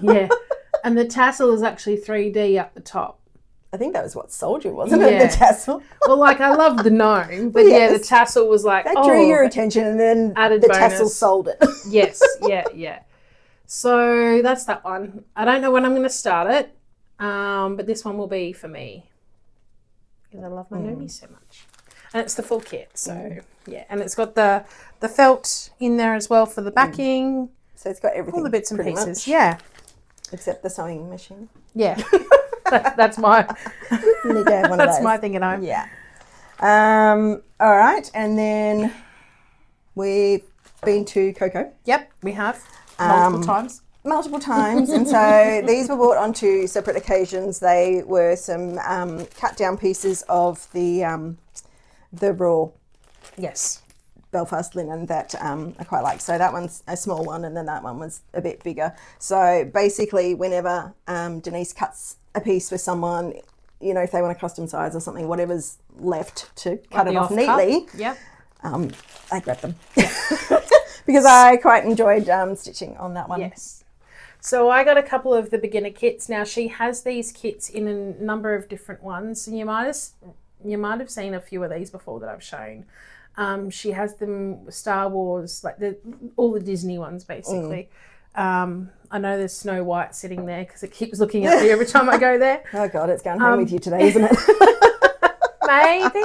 A: and the tassel is actually 3D up the top.
B: I think that was what sold you, wasn't it? The tassel.
A: Well, I love the gnome, but the tassel was like,
B: that drew your attention, and then
A: added
B: the
A: bonus.
B: tassel sold it.
A: Yes, yeah. So that's that one. I don't know when I'm going to start it, but this one will be for me because I love my gnomies so much. And it's the full kit, so and it's got the felt in there as well for the backing.
B: So it's got everything.
A: All the bits and pieces,
B: much.
A: yeah.
B: Except the sewing machine.
A: Yeah. That's my
B: Need to have one of
A: that's
B: those.
A: my thing at home.
B: Yeah. All right, and then we've been to Coco.
A: Yep, we have multiple times.
B: Multiple times, and so these were bought on two separate occasions. They were some cut down pieces of the raw Belfast linen that I quite like. So that one's a small one, and then that one was a bit bigger. So basically, whenever Denise cuts a piece for someone, if they want a custom size or something, whatever's left to cut it off neatly, I grab them. Because I quite enjoyed stitching on that one.
A: Yes. So I got a couple of the beginner kits. Now she has these kits in a number of different ones. So you might have seen a few of these before that I've shown. She has them Star Wars, like all the Disney ones basically. I know there's Snow White sitting there because it keeps looking at me every time I go there.
B: Oh God, it's going home with you today, isn't it?
A: Maybe.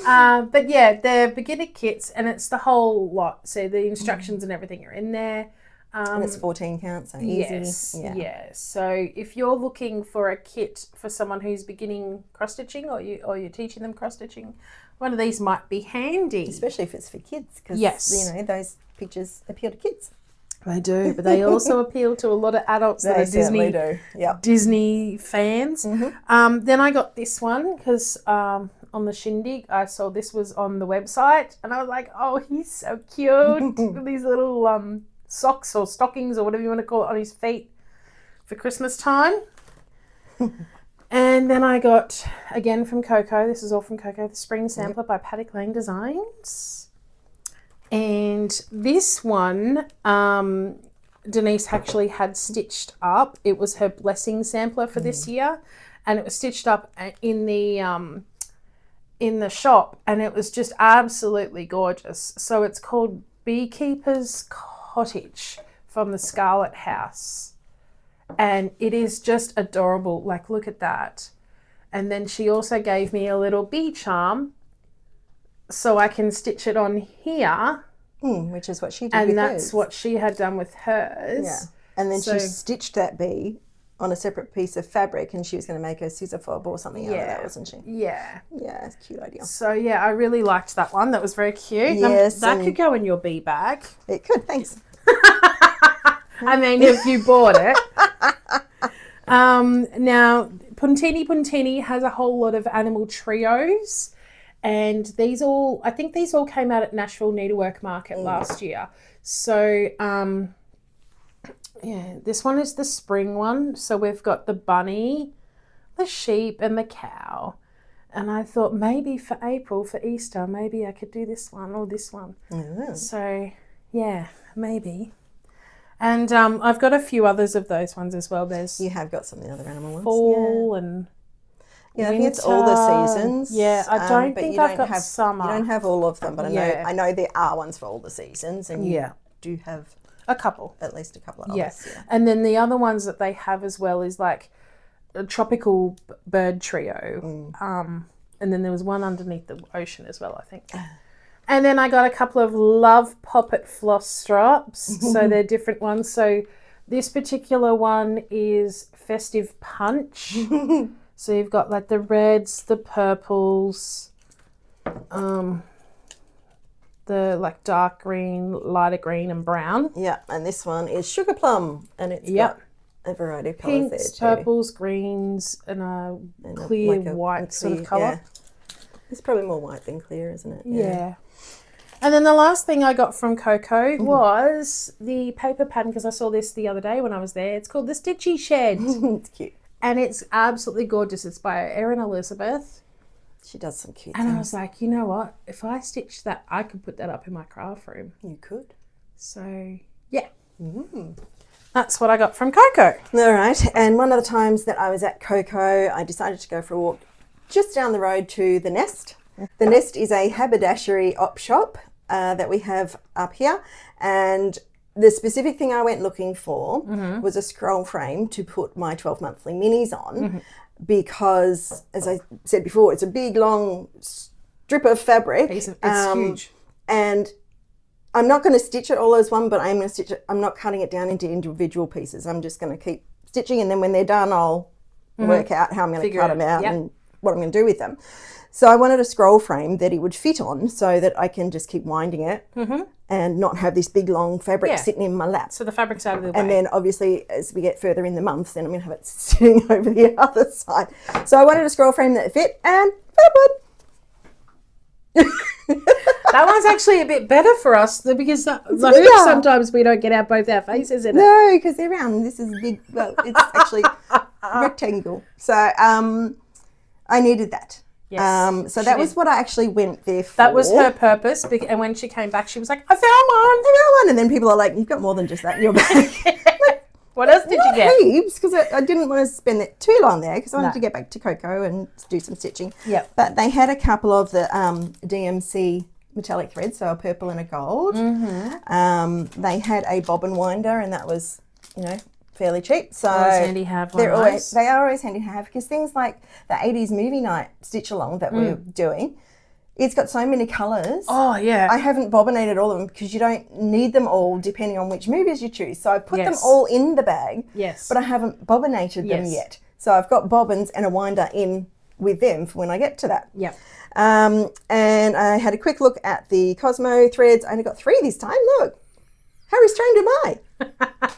A: But they're beginner kits and it's the whole lot. So the instructions and everything are in there.
B: And it's 14 count, so easy.
A: Yes, yeah. So if you're looking for a kit for someone who's beginning cross-stitching or you're teaching them cross-stitching, one of these might be handy.
B: Especially if it's for kids, because those pictures appeal to kids.
A: They do, but they also appeal to a lot of adults that are Disney fans. Then I got this one because on the shindig I saw this was on the website and I was like, oh, he's so cute with these little socks or stockings or whatever you want to call it on his feet for Christmas time. And then I got, again from Coco, this is all from Coco, the Spring Sampler by Paddock Lane Designs. And this one, Denise actually had stitched up. It was her blessing sampler for this year. And it was stitched up in the shop. And it was just absolutely gorgeous. So it's called Beekeeper's Cottage from the Scarlet House. And it is just adorable. Like, look at that. And then she also gave me a little bee charm so I can stitch it on here
B: which is what she did
A: And
B: with
A: that's
B: hers.
A: what she had done with hers.
B: Yeah. And then
A: So-
B: she stitched that bee on a separate piece of fabric, and she was going to make a scissor fob or something out of that, wasn't she?
A: Yeah.
B: Yeah, it's a cute idea.
A: So, yeah, I really liked that one. That was very cute.
B: Yes,
A: That
B: and-
A: could go in your bee bag.
B: It could, thanks.
A: I mean, if you bought it. Now, Puntini has a whole lot of animal trios. And I think these all came out at Nashville Needlework Market last year. So, yeah, this one is the spring one. So we've got the bunny, the sheep, and the cow. And I thought maybe for April, for Easter, maybe I could do this one or this one. So, yeah, maybe. And I've got a few others of those ones as well. There's
B: You have got some of the other animal ones.
A: fall and
B: Yeah, I think it's all the seasons.
A: Yeah, I don't
B: but
A: think
B: you
A: I've
B: don't
A: got
B: have,
A: summer.
B: You don't have all of them, but
A: Yeah.
B: I know there are ones for all the seasons, and you do have
A: a couple.
B: at least a couple of
A: Yeah.
B: others. Yeah.
A: And then the other ones that they have as well is like a tropical bird trio. And then there was one underneath the ocean as well, I think. And then I got a couple of Love Poppet floss straps. So they're different ones. So this particular one is Festive Punch. So you've got like the reds, the purples, the like dark green, lighter green and brown.
B: Yeah, and this one is Sugar Plum, and it's got a variety of colours there
A: Pinks,
B: too.
A: purples, greens, and a clear
B: like a
A: white sort of
B: clear-
A: colour.
B: yeah. It's probably more white than clear, isn't it?
A: Yeah. And then the last thing I got from Coco was the paper pattern, because I saw this the other day when I was there. It's called the Stitchy Shed.
B: It's cute.
A: And it's absolutely gorgeous. It's by Erin Elizabeth.
B: She does some cute
A: And I
B: things.
A: was like, you know what? If I stitched that, I could put that up in my craft room.
B: You could.
A: So, yeah. That's what I got from Coco.
B: All right. And one of the times that I was at Coco, I decided to go for a walk just down the road to the Nest. The Nest is a haberdashery op shop that we have up here. And the specific thing I went looking for was a scroll frame to put my 12 monthly minis on because, as I said before, it's a big, long strip of fabric.
A: It's huge.
B: And I'm not going to stitch it all as one, but I'm going to stitch it. I'm not cutting it down into individual pieces. I'm just going to keep stitching, and then when they're done, I'll work out how I'm going to cut them out and what I'm going to do with them. So I wanted a scroll frame that it would fit on so that I can just keep winding it and not have this big long fabric sitting in my lap.
A: So the fabric's out of the way.
B: And then obviously as we get further in the month, then I'm going to have it sitting over the other side. So I wanted a scroll frame that fit, and that one.
A: That one's actually a bit better for us because the hoops sometimes we don't get out both our faces in it.
B: No, because they're round. This is big. Well, it's actually rectangle. So I needed that.
A: Yes,
B: so that was what I actually went there for.
A: That was her purpose. And when she came back, she was like, I found one.
B: I got one. And then people are like, you've got more than just that in your bag.
A: What else did you get?
B: Heaps, because I didn't want to spend it too long there because I wanted to get back to Coco and do some stitching.
A: Yep.
B: But they had a couple of the DMC metallic threads, so a purple and a gold. They had a bobbin winder, and that was, fairly cheap. So
A: Always handy to have one
B: they
A: of those.
B: are always handy to have, because things like the 80s movie night stitch along that we're doing, it's got so many colours.
A: Oh, yeah.
B: I haven't bobbinated all of them because you don't need them all depending on which movies you choose. So I put them
A: Yes.
B: all in the bag,
A: Yes.
B: but I haven't bobbinated them
A: Yes.
B: yet. So I've got bobbins and a winder in with them for when I get to that.
A: Yep.
B: And I had a quick look at the Cosmo threads. I only got 3 this time. Look, how restrained am I?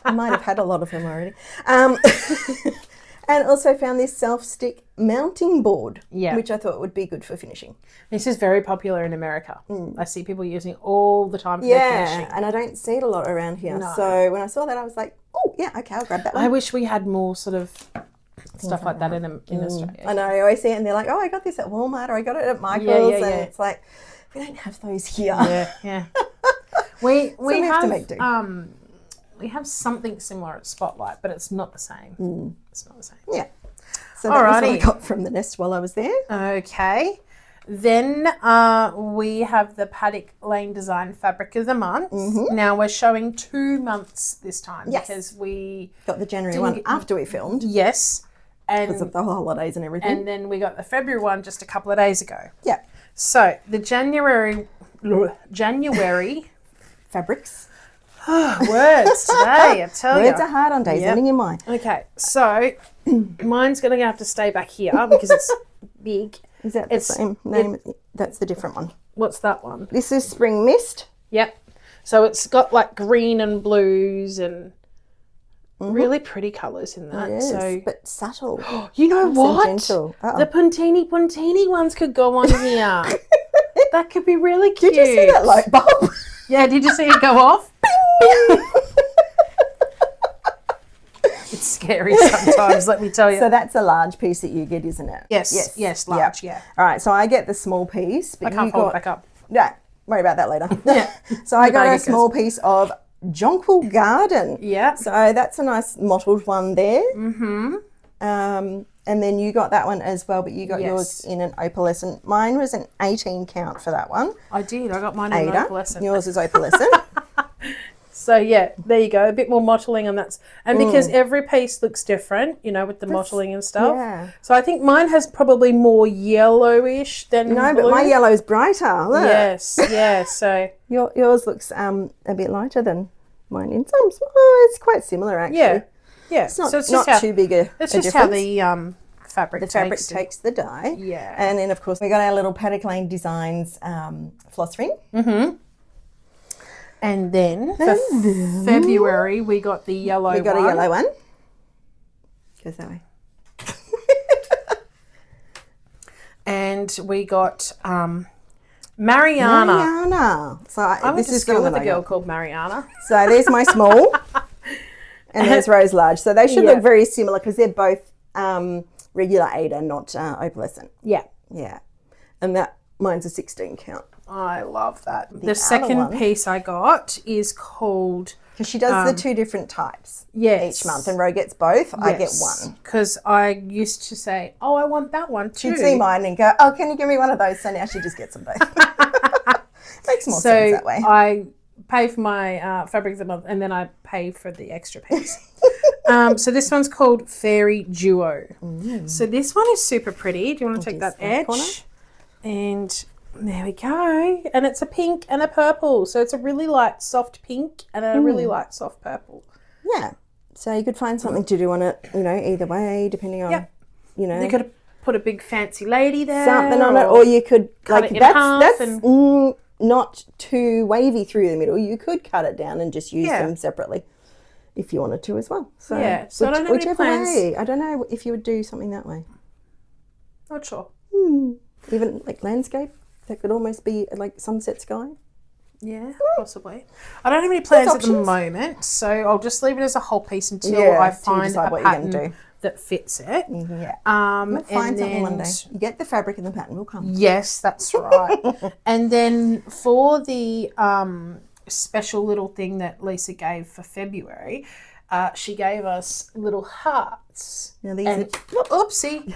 B: I might have had a lot of them already. And also found this self-stick mounting board, which I thought would be good for finishing.
A: This is very popular in America. I see people using it all the time for their finishing.
B: And I don't see it a lot around here.
A: No.
B: So when I saw that, I was like, oh, yeah, okay, I'll grab that one.
A: I wish we had more sort of stuff like that in Australia.
B: I know, I always see it and they're like, oh, I got this at Walmart or I got it at Michael's.
A: Yeah.
B: And it's like, we don't have those here.
A: Yeah. We
B: have to make do.
A: We have something similar at Spotlight, but it's not the same. It's not the same.
B: Yeah. So that was what I
A: Alrighty.
B: got from the Nest while I was there.
A: Okay. Then we have the Paddock Lane Design Fabric of the Month. Now we're showing 2 months this time because we
B: Got the January one after we filmed
A: because
B: because of the holidays and everything.
A: and then we got the February one just a couple of days ago.
B: Yeah.
A: So the January
B: fabrics.
A: Words today, I tell you.
B: Words are hard on days,
A: Yep.
B: ending in mine.
A: Okay, so mine's going to have to stay back here because it's big.
B: Is that the same name? That's the different one.
A: What's that one?
B: This is Spring Mist.
A: Yep. So it's got like green and blues and really pretty colours in that.
B: Yes,
A: So
B: but subtle.
A: you know
B: Nice and
A: what?
B: gentle.
A: The puntini ones could go on here. That could be really cute.
B: Did you see that light bulb?
A: Yeah, did you see it go off? It's scary sometimes, let me tell you.
B: So that's a large piece that you get, isn't it?
A: Yes, large, yeah.
B: All right, so I get the small piece. But
A: I can't
B: you
A: fold
B: got,
A: it back up.
B: Yeah, worry about that later.
A: Yeah.
B: So I got
A: bag
B: a
A: it
B: small piece of Jonquil Garden.
A: Yeah.
B: So that's a nice mottled one there. Mm-hmm. And then you got that one as well, but you got yours in an opalescent. Mine was an 18 count for that one.
A: I did. I got mine in
B: Ada.
A: opalescent.
B: Yours is opalescent.
A: So yeah, there you go. A bit more mottling on that. And because every piece looks different, you know, with the mottling and stuff.
B: Yeah.
A: So I think mine has probably more yellowish than
B: No,
A: blue.
B: but my yellow's brighter. Look.
A: Yes, yeah. So
B: Yours looks a bit lighter than mine in some. Oh, it's quite similar actually.
A: yeah, yeah.
B: It's not,
A: so it's
B: not
A: just how,
B: too big a
A: It's
B: a
A: just how
B: difference.
A: the fabric
B: The fabric takes the dye.
A: Yeah.
B: And then, of course, we got our little Paddock Lane Designs floss ring.
A: And then for February we got the yellow one.
B: We got a yellow one. Goes that way.
A: And we got Mariana.
B: So
A: I went
B: this
A: to
B: is
A: school
B: the
A: with
B: one
A: a
B: I
A: girl
B: got.
A: called Mariana.
B: So there's my small, and there's Rose Large. So they should
A: Yeah.
B: look very similar because they're both regular Ada, not opalescent.
A: Yeah.
B: Yeah. And mine's a 16 count.
A: I love that. The
B: other
A: second
B: one-
A: piece I got is called
B: Because she does the two different types
A: yes.
B: each month, and Ro gets both. I get one.
A: Because I used to say, oh, I want that one too.
B: She'd see mine and go, oh, can you give me one of those? So now she just gets them both. Makes more sense that way.
A: I pay for my fabric of the month and then I pay for the extra piece. So this one's called Fairy Duo. So this one is super pretty. Do you want to take that edge?
B: corner.
A: And there we go. And it's a pink and a purple. So it's a really light soft pink and a really light soft purple.
B: Yeah. So you could find something to do on it, either way, depending on,
A: You could put a big fancy lady there.
B: something on it, or you could
A: cut
B: like
A: it in
B: that's
A: half
B: not too wavy through the middle. You could cut it down and just use
A: Yeah.
B: them separately if you wanted to as well. So
A: Yeah. So I don't have any
B: whichever
A: plans.
B: way. I don't know if you would do something that way.
A: Not sure.
B: Even like landscape, that could almost be like sunset sky.
A: Yeah, possibly. I don't have any plans at the
B: options.
A: moment, so I'll just leave it as a whole piece until
B: Yeah,
A: I
B: till you
A: find
B: decide
A: a
B: what you're gonna
A: pattern
B: do.
A: that fits it.
B: Yeah.
A: We'll
B: Find something one day. You get the fabric and the pattern will come.
A: Yes, that's right. And then for the special little thing that Lisa gave for February, she gave us little hearts.
B: Now these
A: And, oopsie.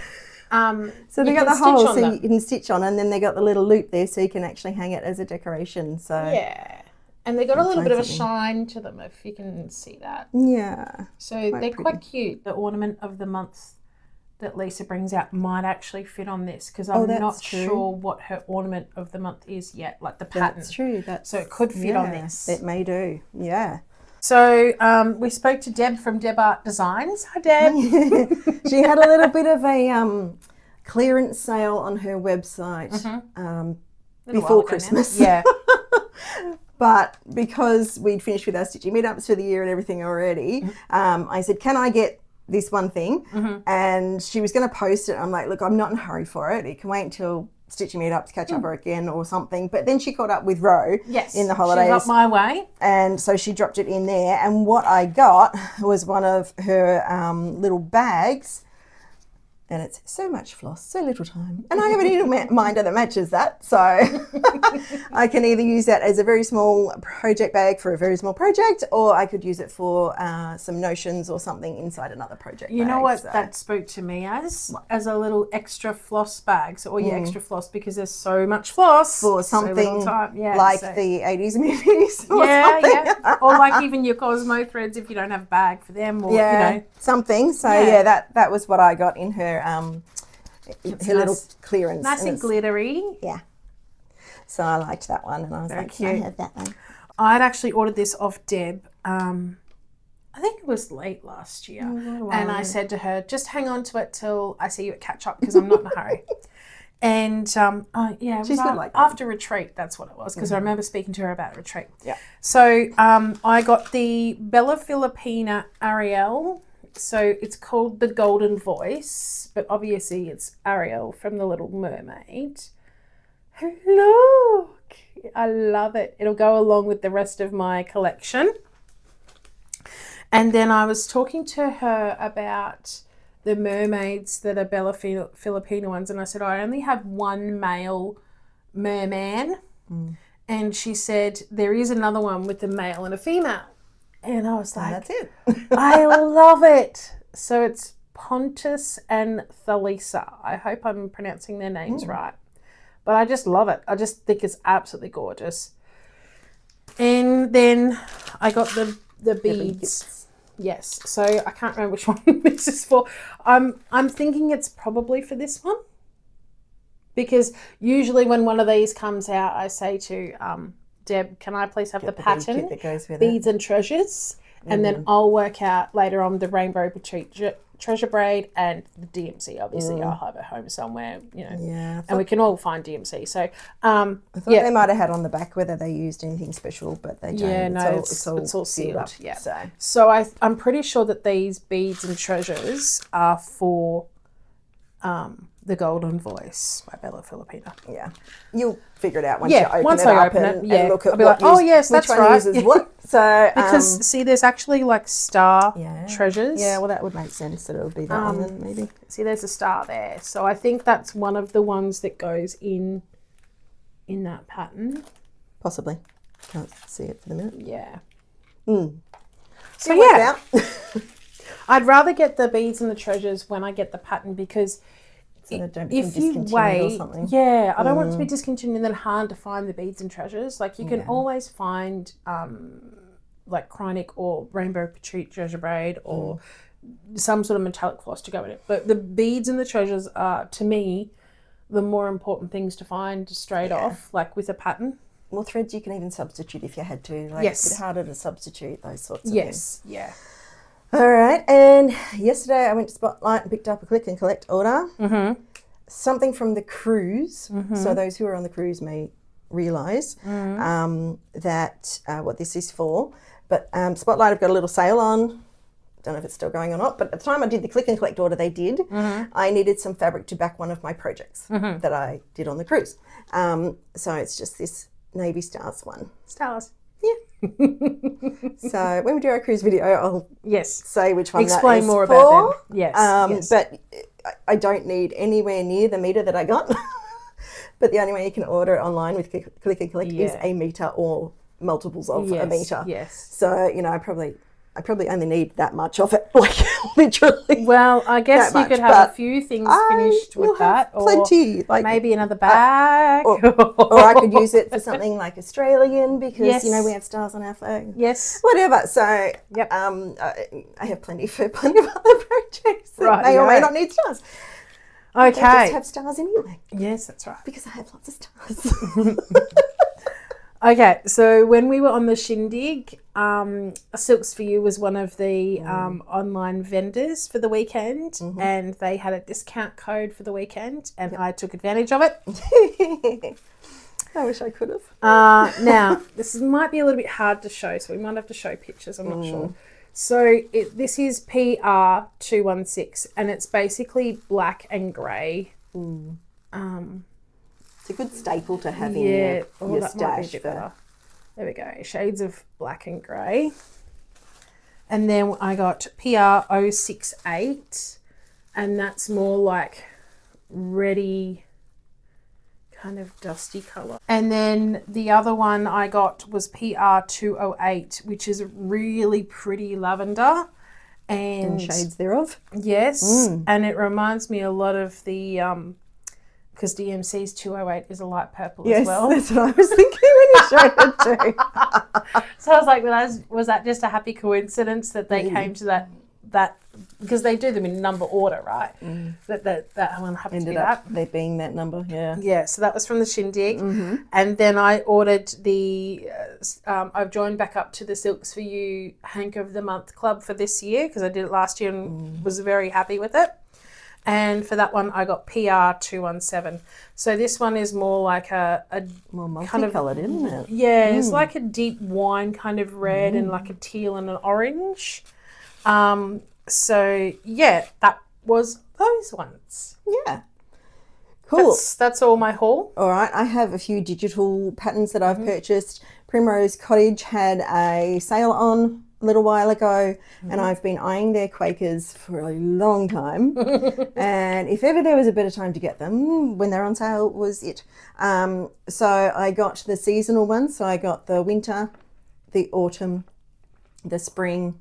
B: So they
A: you
B: got
A: can
B: the hole
A: stitch on
B: so
A: them.
B: you can stitch on, and then they got the little loop there so you can actually hang it as a decoration. So
A: Yeah. And they got a little
B: find
A: bit of a
B: something.
A: shine to them, if you can see that.
B: yeah.
A: So they're quite cute. The ornament of the month that Lisa brings out might actually fit on this because I'm
B: that's
A: not
B: true.
A: sure what her ornament of the month is yet, like the pattern.
B: That's true.
A: So it could fit on this.
B: It may do. Yeah.
A: So we spoke to Deb from Deb Art Designs. Hi, Deb.
B: She had a little bit of a clearance sale on her website
A: Little while
B: before
A: ago now.
B: Christmas.
A: Yeah.
B: But because we'd finished with our stitching meetups for the year and everything already, I said, can I get this one thing? And she was going to post it. I'm like, look, I'm not in a hurry for it. It can wait until stitching meetups catch up again or something. But then she caught up with Ro
A: Yes.
B: in the holidays.
A: She got my way.
B: And so she dropped it in there. And what I got was one of her little bags. And it's so much floss, so little time. And I have a needle minder that matches that. So I can either use that as a very small project bag for a very small project, or I could use it for some notions or something inside another project
A: You
B: bag.
A: know what
B: So-
A: that spoke to me as? As a little extra floss bag. So all your extra floss because there's so much floss.
B: For
A: so little
B: something
A: time. Yeah,
B: like
A: so-
B: the 80s movies or
A: Yeah,
B: something.
A: yeah. Or like even your Cosmo threads if you don't have a bag for them or,
B: Yeah,
A: you know.
B: something. So
A: Yeah.
B: that was what I got in her little
A: nice.
B: clearance.
A: Nice and
B: it's-
A: glittery.
B: Yeah. So I liked that one, and I was
A: Very
B: like, can I
A: cute.
B: have that one?
A: I'd actually ordered this off Deb. I think it was late last year. And I said to her, just hang on to it till I see you at catch up because I'm not in a hurry. And yeah, it was
B: good like that.
A: after retreat, that's what it was, because I remember speaking to her about retreat.
B: Yeah.
A: So I got the Bella Filipina Ariel. So it's called the Golden Voice, but obviously it's Ariel from The Little Mermaid. Look, I love it. It'll go along with the rest of my collection. And then I was talking to her about the mermaids that are Bella Filipina ones, and I said, I only have one male merman. And she said, there is another one with a male and a female. And I was like,
B: that's it.
A: I love it. So it's Pontus and Thalisa. I hope I'm pronouncing their names right. But I just love it. I just think it's absolutely gorgeous. And then I got the beads. Yes. So I can't remember which one this is for. I'm thinking it's probably for this one. Because usually when one of these comes out, I say to Deb, can I please have the pattern, beads and treasures? And then I'll work out later on the rainbow treasure braid and the DMC. Obviously, I'll have it home somewhere, you know. Yeah, and we can all find DMC. So
B: I thought they might have had on the back whether they used anything special, but they don't.
A: Yeah, no, it's all sealed up. Yeah. So I'm pretty sure that these beads and treasures are for The Golden Voice by Bella Filipina.
B: Yeah. You'll figure it out once you open it and look at
A: I'll be like, oh yes, that's
B: which
A: right.
B: one uses what. So
A: because see, there's actually like star treasures.
B: Yeah, well that would make sense that it would be that one then maybe.
A: See, there's a star there. So I think that's one of the ones that goes in that pattern.
B: Possibly. Can't see it for the minute.
A: Yeah.
B: So yeah.
A: I'd rather get the beads and the treasures when I get the pattern because
B: if you wait,
A: I don't want it to be discontinued and then hard to find the beads and treasures. Like you can always find like chronic or rainbow treasure braid or some sort of metallic floss to go in it. But the beads and the treasures are, to me, the more important things to find straight off, like with a pattern.
B: Well, threads you can even substitute if you had to. Like it's a bit harder to substitute those sorts of things.
A: Yeah.
B: All right, and yesterday I went to Spotlight and picked up a click and collect order. Something from the cruise. So those who are on the cruise may realise that what this is for. But Spotlight have got a little sale on. Don't know if it's still going or not, but at the time I did the click and collect order they did, I needed some fabric to back one of my projects that I did on the cruise. So it's just this Navy Stars one.
A: Stars.
B: Yeah. So when we do our cruise video, I'll say which one
A: explain
B: that is
A: more
B: for.
A: about them. Yes.
B: But I don't need anywhere near the metre that I got. But the only way you can order it online with click and collect is a metre or multiples of a metre.
A: Yes.
B: So, you know, I probably only need that much of it, like literally.
A: Well, I guess you could have a few things finished with that, or
B: plenty, like
A: maybe another bag,
B: or I could use it for something like Australian because you know we have stars on our flag.
A: Yes,
B: whatever. So I have plenty of other projects that may or may not need stars.
A: Okay,
B: I just have stars anyway.
A: Yes, that's right.
B: Because I have lots of stars.
A: Okay, so when we were on the shindig, Silks for You was one of the online vendors for the weekend, and they had a discount code for the weekend, and I took advantage of it.
B: I wish I could have.
A: Now, this might be a little bit hard to show, so we might have to show pictures, I'm not sure. So this is PR216, and it's basically black and grey.
B: It's a good staple to have in your stash.
A: There we go. Shades of black and grey. And then I got PR068, and that's more like reddy, kind of dusty colour. And then the other one I got was PR208, which is really pretty lavender. And
B: shades thereof.
A: Yes. And it reminds me a lot of the... because DMC's 208 is a light purple as well.
B: Yes, that's what I was thinking when you showed it too.
A: So I was like, was that just a happy coincidence that they came to that because they do them in number order, right? That one happened to be that.
B: There being that number,
A: Yeah, so that was from the shindig. And then I ordered the I've joined back up to the Silks for You Hank of the Month Club for this year because I did it last year and was very happy with it. And for that one, I got PR 217. So this one is more like a
B: More
A: kind of
B: multicolored, isn't it?
A: yeah, it's like a deep wine kind of red and like a teal and an orange. So yeah, that was those ones.
B: Yeah. Cool.
A: That's all my haul.
B: All right, I have a few digital patterns that I've purchased. Primrose Cottage had a sale on a little while ago, and I've been eyeing their Quakers for a long time. And if ever there was a better time to get them, when they're on sale was it. So I got the seasonal ones. So I got the winter, the autumn, the spring,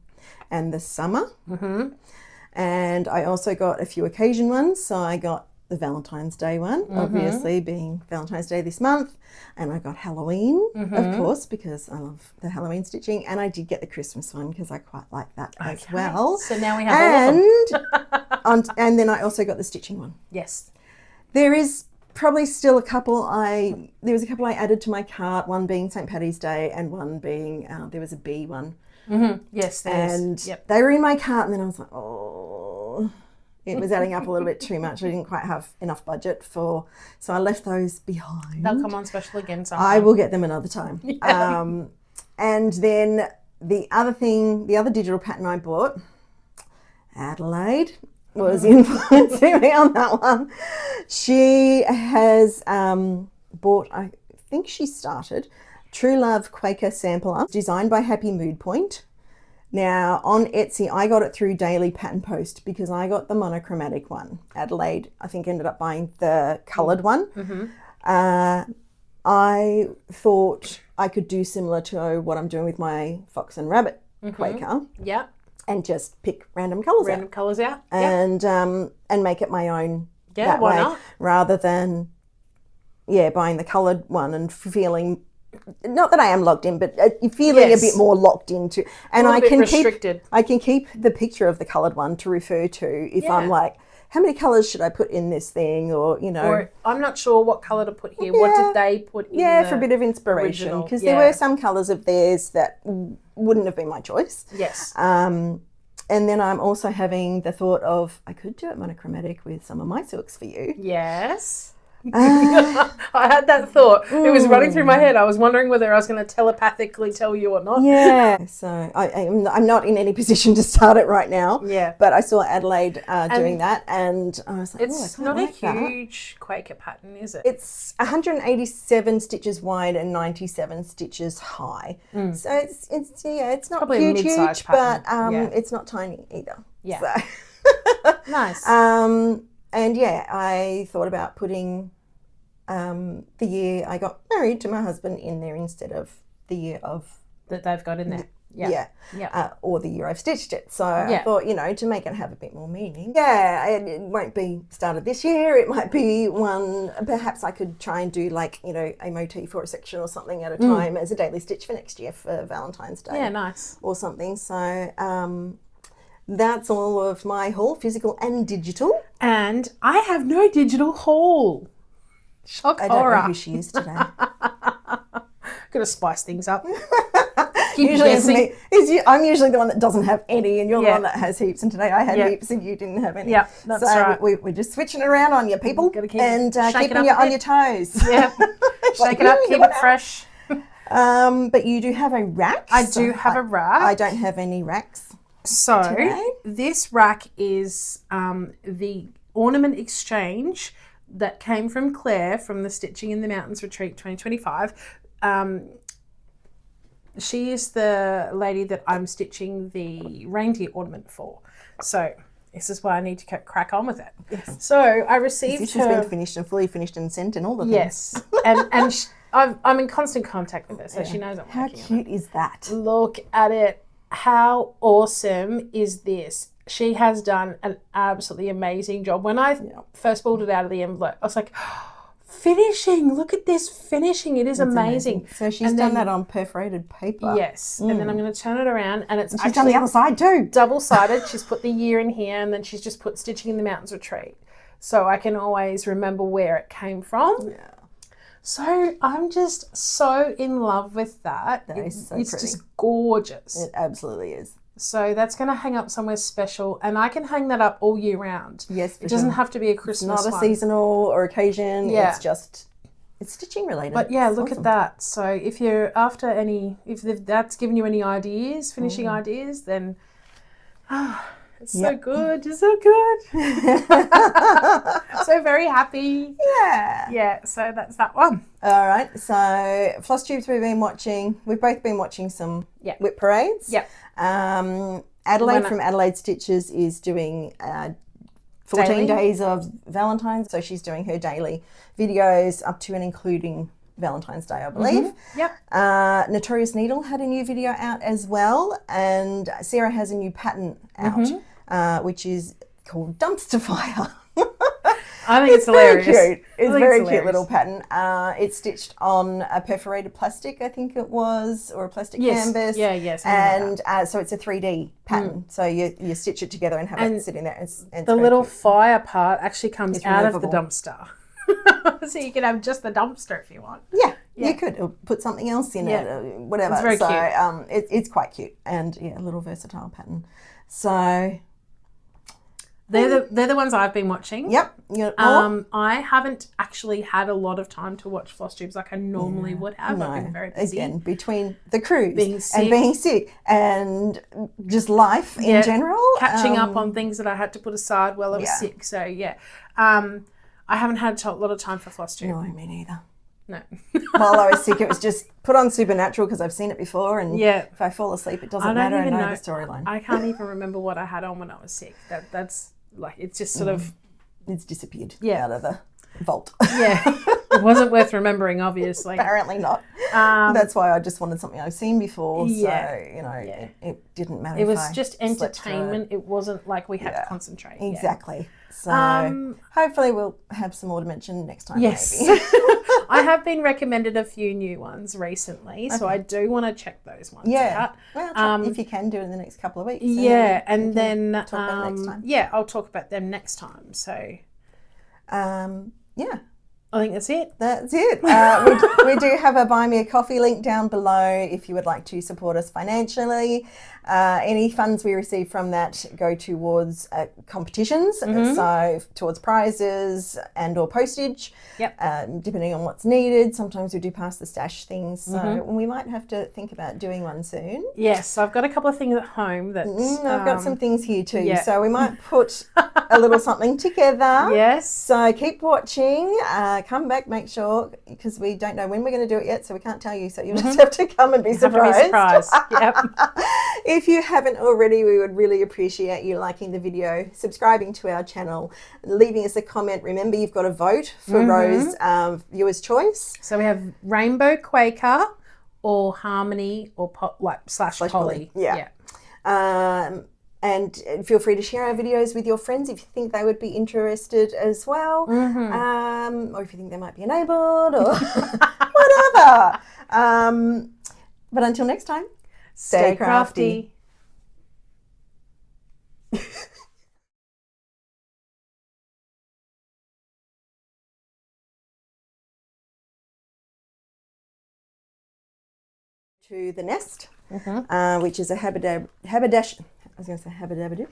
B: and the summer. And I also got a few occasion ones. So I got the Valentine's Day one, obviously being Valentine's Day this month, and I got Halloween, of course, because I love the Halloween stitching, and I did get the Christmas one because I quite like that as well.
A: So now we have all of them.
B: And then I also got the stitching one.
A: Yes.
B: There is probably still a couple there was a couple I added to my cart, one being St. Paddy's Day and one being, there was a bee one.
A: Yes, there is.
B: And
A: Yep.
B: they were in my cart, and then I was like, oh, it was adding up a little bit too much. I didn't quite have enough budget so I left those behind.
A: They'll come on special again sometime.
B: I will get them another time. And then the other digital pattern I bought, Adelaide, was influencing me on that one. She has bought, I think she started, True Love Quaker Sampler, designed by Happy Mood Point. Now, on Etsy, I got it through Daily Pattern Post because I got the monochromatic one. Adelaide, I think, ended up buying the coloured one. I thought I could do similar to what I'm doing with my Fox and Rabbit Quaker.
A: Yeah.
B: And just pick random colours
A: Random colours out.
B: and make it my own that
A: why
B: way,
A: not?
B: rather than buying the coloured one and feeling, not that I am logged in, but feeling a bit more locked into, and I can keep the picture of the coloured one to refer to if I'm like, how many colours should I put in this thing, or or
A: I'm not sure what colour to put here. What did they put in?
B: For a bit of inspiration, because there were some colours of theirs that wouldn't have been my choice.
A: Yes.
B: And then I'm also having the thought of I could do it monochromatic with some of my silks for you.
A: Yes. I had that thought. It was running through my head. I was wondering whether I was going to telepathically tell you or not.
B: Yeah. So I'm not in any position to start it right now.
A: Yeah.
B: But I saw Adelaide doing that, and I was like,
A: it's not a huge Quaker pattern, is it?
B: It's 187 stitches wide and 97 stitches high. So it's not
A: probably
B: huge,
A: a mid-sized
B: but
A: pattern.
B: it's not tiny either.
A: Yeah.
B: So.
A: Nice.
B: And I thought about putting the year I got married to my husband in there instead of the year of
A: that they've got in there.
B: Or the year I've stitched it. So I thought, to make it have a bit more meaning. Yeah, it won't be started this year. It might be one, perhaps I could try and do a motif or a section or something at a time as a daily stitch for next year for Valentine's Day.
A: Yeah, nice.
B: Or something. So that's all of my haul, physical and digital.
A: And I have no digital haul. Shock
B: I don't
A: horror.
B: know who she is today.
A: Gotta spice things up.
B: Usually it's me. I'm usually the one that doesn't have any, and you're the one that has heaps. And today I had heaps, and you didn't have any.
A: Yeah, that's right.
B: We're just switching around on you, people,
A: Gotta keep
B: and
A: shaking
B: keeping
A: up
B: you
A: a
B: on your
A: bit.
B: toes.
A: Yeah, shake it up, keep it fresh.
B: But you do have a rack.
A: I do have a rack.
B: I don't have any racks.
A: So
B: today.
A: this rack is the ornament exchange that came from Claire from the Stitching in the Mountains Retreat 2025. She is the lady that I'm stitching the reindeer ornament for. So this is why I need to crack on with it.
B: Yes.
A: So I received
B: This has been finished and fully finished and sent and all the things.
A: Yes, and I'm in constant contact with her, so she knows I'm
B: How
A: working on it.
B: cute is that?
A: Look at it. How awesome is this? She has done an absolutely amazing job. When I first pulled it out of the envelope, I was like, finishing, look at this finishing. It is amazing.
B: So she's done that on perforated paper.
A: Yes. And then I'm going to turn it around, and it's
B: She's done the other side too.
A: double-sided. She's put the year in here, and then she's just put Stitching in the Mountains Retreat. So I can always remember where it came from.
B: Yeah.
A: So I'm just so in love with that.
B: That is so
A: it's
B: pretty.
A: just gorgeous.
B: It absolutely is.
A: So that's going to hang up somewhere special, and I can hang that up all year round.
B: Yes, for
A: it doesn't
B: sure.
A: have to be a Christmas
B: It's not a
A: one.
B: seasonal or occasion.
A: Yeah.
B: It's stitching related.
A: But yeah,
B: It's
A: look
B: awesome.
A: at that. So if you're after if that's given you any ideas, finishing ideas, then it's so good. It's so good. So very happy.
B: Yeah.
A: Yeah, so that's that one.
B: All right. So Flosstubes we've both been watching some whip parades.
A: Yep.
B: Adelaide from Adelaide Stitches is doing 14
A: Daily?
B: days of Valentine's. So she's doing her daily videos up to and including Valentine's Day, I believe.
A: Yep.
B: Notorious Needle had a new video out as well. And Sarah has a new pattern out, which is called Dumpster Fire.
A: I think it's hilarious.
B: Very cute. It's
A: I think
B: very
A: it's
B: cute
A: hilarious.
B: little pattern. It's stitched on a perforated plastic, I think it was, or a plastic canvas.
A: Yeah, yes.
B: And so it's a 3D pattern. So you stitch it together and have it sitting there. It's
A: The
B: very
A: little
B: cute.
A: fire part actually comes out of the
B: removable.
A: dumpster. So you can have just the dumpster if you want.
B: Yeah, you could or put something else in it, or whatever.
A: It's very
B: cute. It's quite cute and a little versatile pattern. So
A: They're the ones I've been watching.
B: yep.
A: I haven't actually had a lot of time to watch Flosstubes like I normally would have. I've been very busy.
B: Again, between the cruise
A: Being
B: and being sick and just life in general.
A: Catching up on things that I had to put aside while I was sick. So I haven't had a lot of time for Flosstube.
B: No, me neither.
A: No.
B: While I was sick, it was just put on Supernatural because I've seen it before, and
A: Yeah.
B: if I fall asleep, it doesn't
A: I don't
B: matter. I
A: even
B: know
A: know
B: the storyline.
A: I can't even remember what I had on when I was sick. That's like it's just sort of
B: It's disappeared
A: Yeah.
B: out of the vault.
A: it wasn't worth remembering, obviously.
B: Apparently not. That's why I just wanted something I've seen before. So it didn't matter.
A: It
B: if
A: was
B: I
A: just
B: slept through
A: entertainment. It wasn't like we had to concentrate. Yeah.
B: Exactly. So hopefully we'll have some more to mention next time.
A: Yes.
B: Maybe.
A: I have been recommended a few new ones recently, so I do want to check those ones out.
B: Well, if you can do it in the next couple of weeks.
A: And then
B: talk about it next time.
A: I'll talk about them next time. So
B: Yeah.
A: I think that's it.
B: That's it. We do have a Buy Me a Coffee link down below if you would like to support us financially. Any funds we receive from that go towards competitions, so towards prizes and or postage, depending on what's needed. Sometimes we do pass the stash things, so we might have to think about doing one soon.
A: Yes, I've got a couple of things at home that
B: I've got some things here too, so we might put a little something together.
A: Yes.
B: So keep watching. Come back, make sure, because we don't know when we're going to do it yet, so we can't tell you. So you just have to come and be surprised.
A: Yep.
B: If you haven't already, we would really appreciate you liking the video, subscribing to our channel, leaving us a comment. Remember, you've got to vote for Rose viewer's choice.
A: So we have Rainbow Quaker or Harmony or slash Polly.
B: Yeah. And feel free to share our videos with your friends if you think they would be interested as well, or if you think they might be enabled or whatever. But until next time, stay crafty. To the nest, which is a haberdasher. I was going to say haberdabadoo.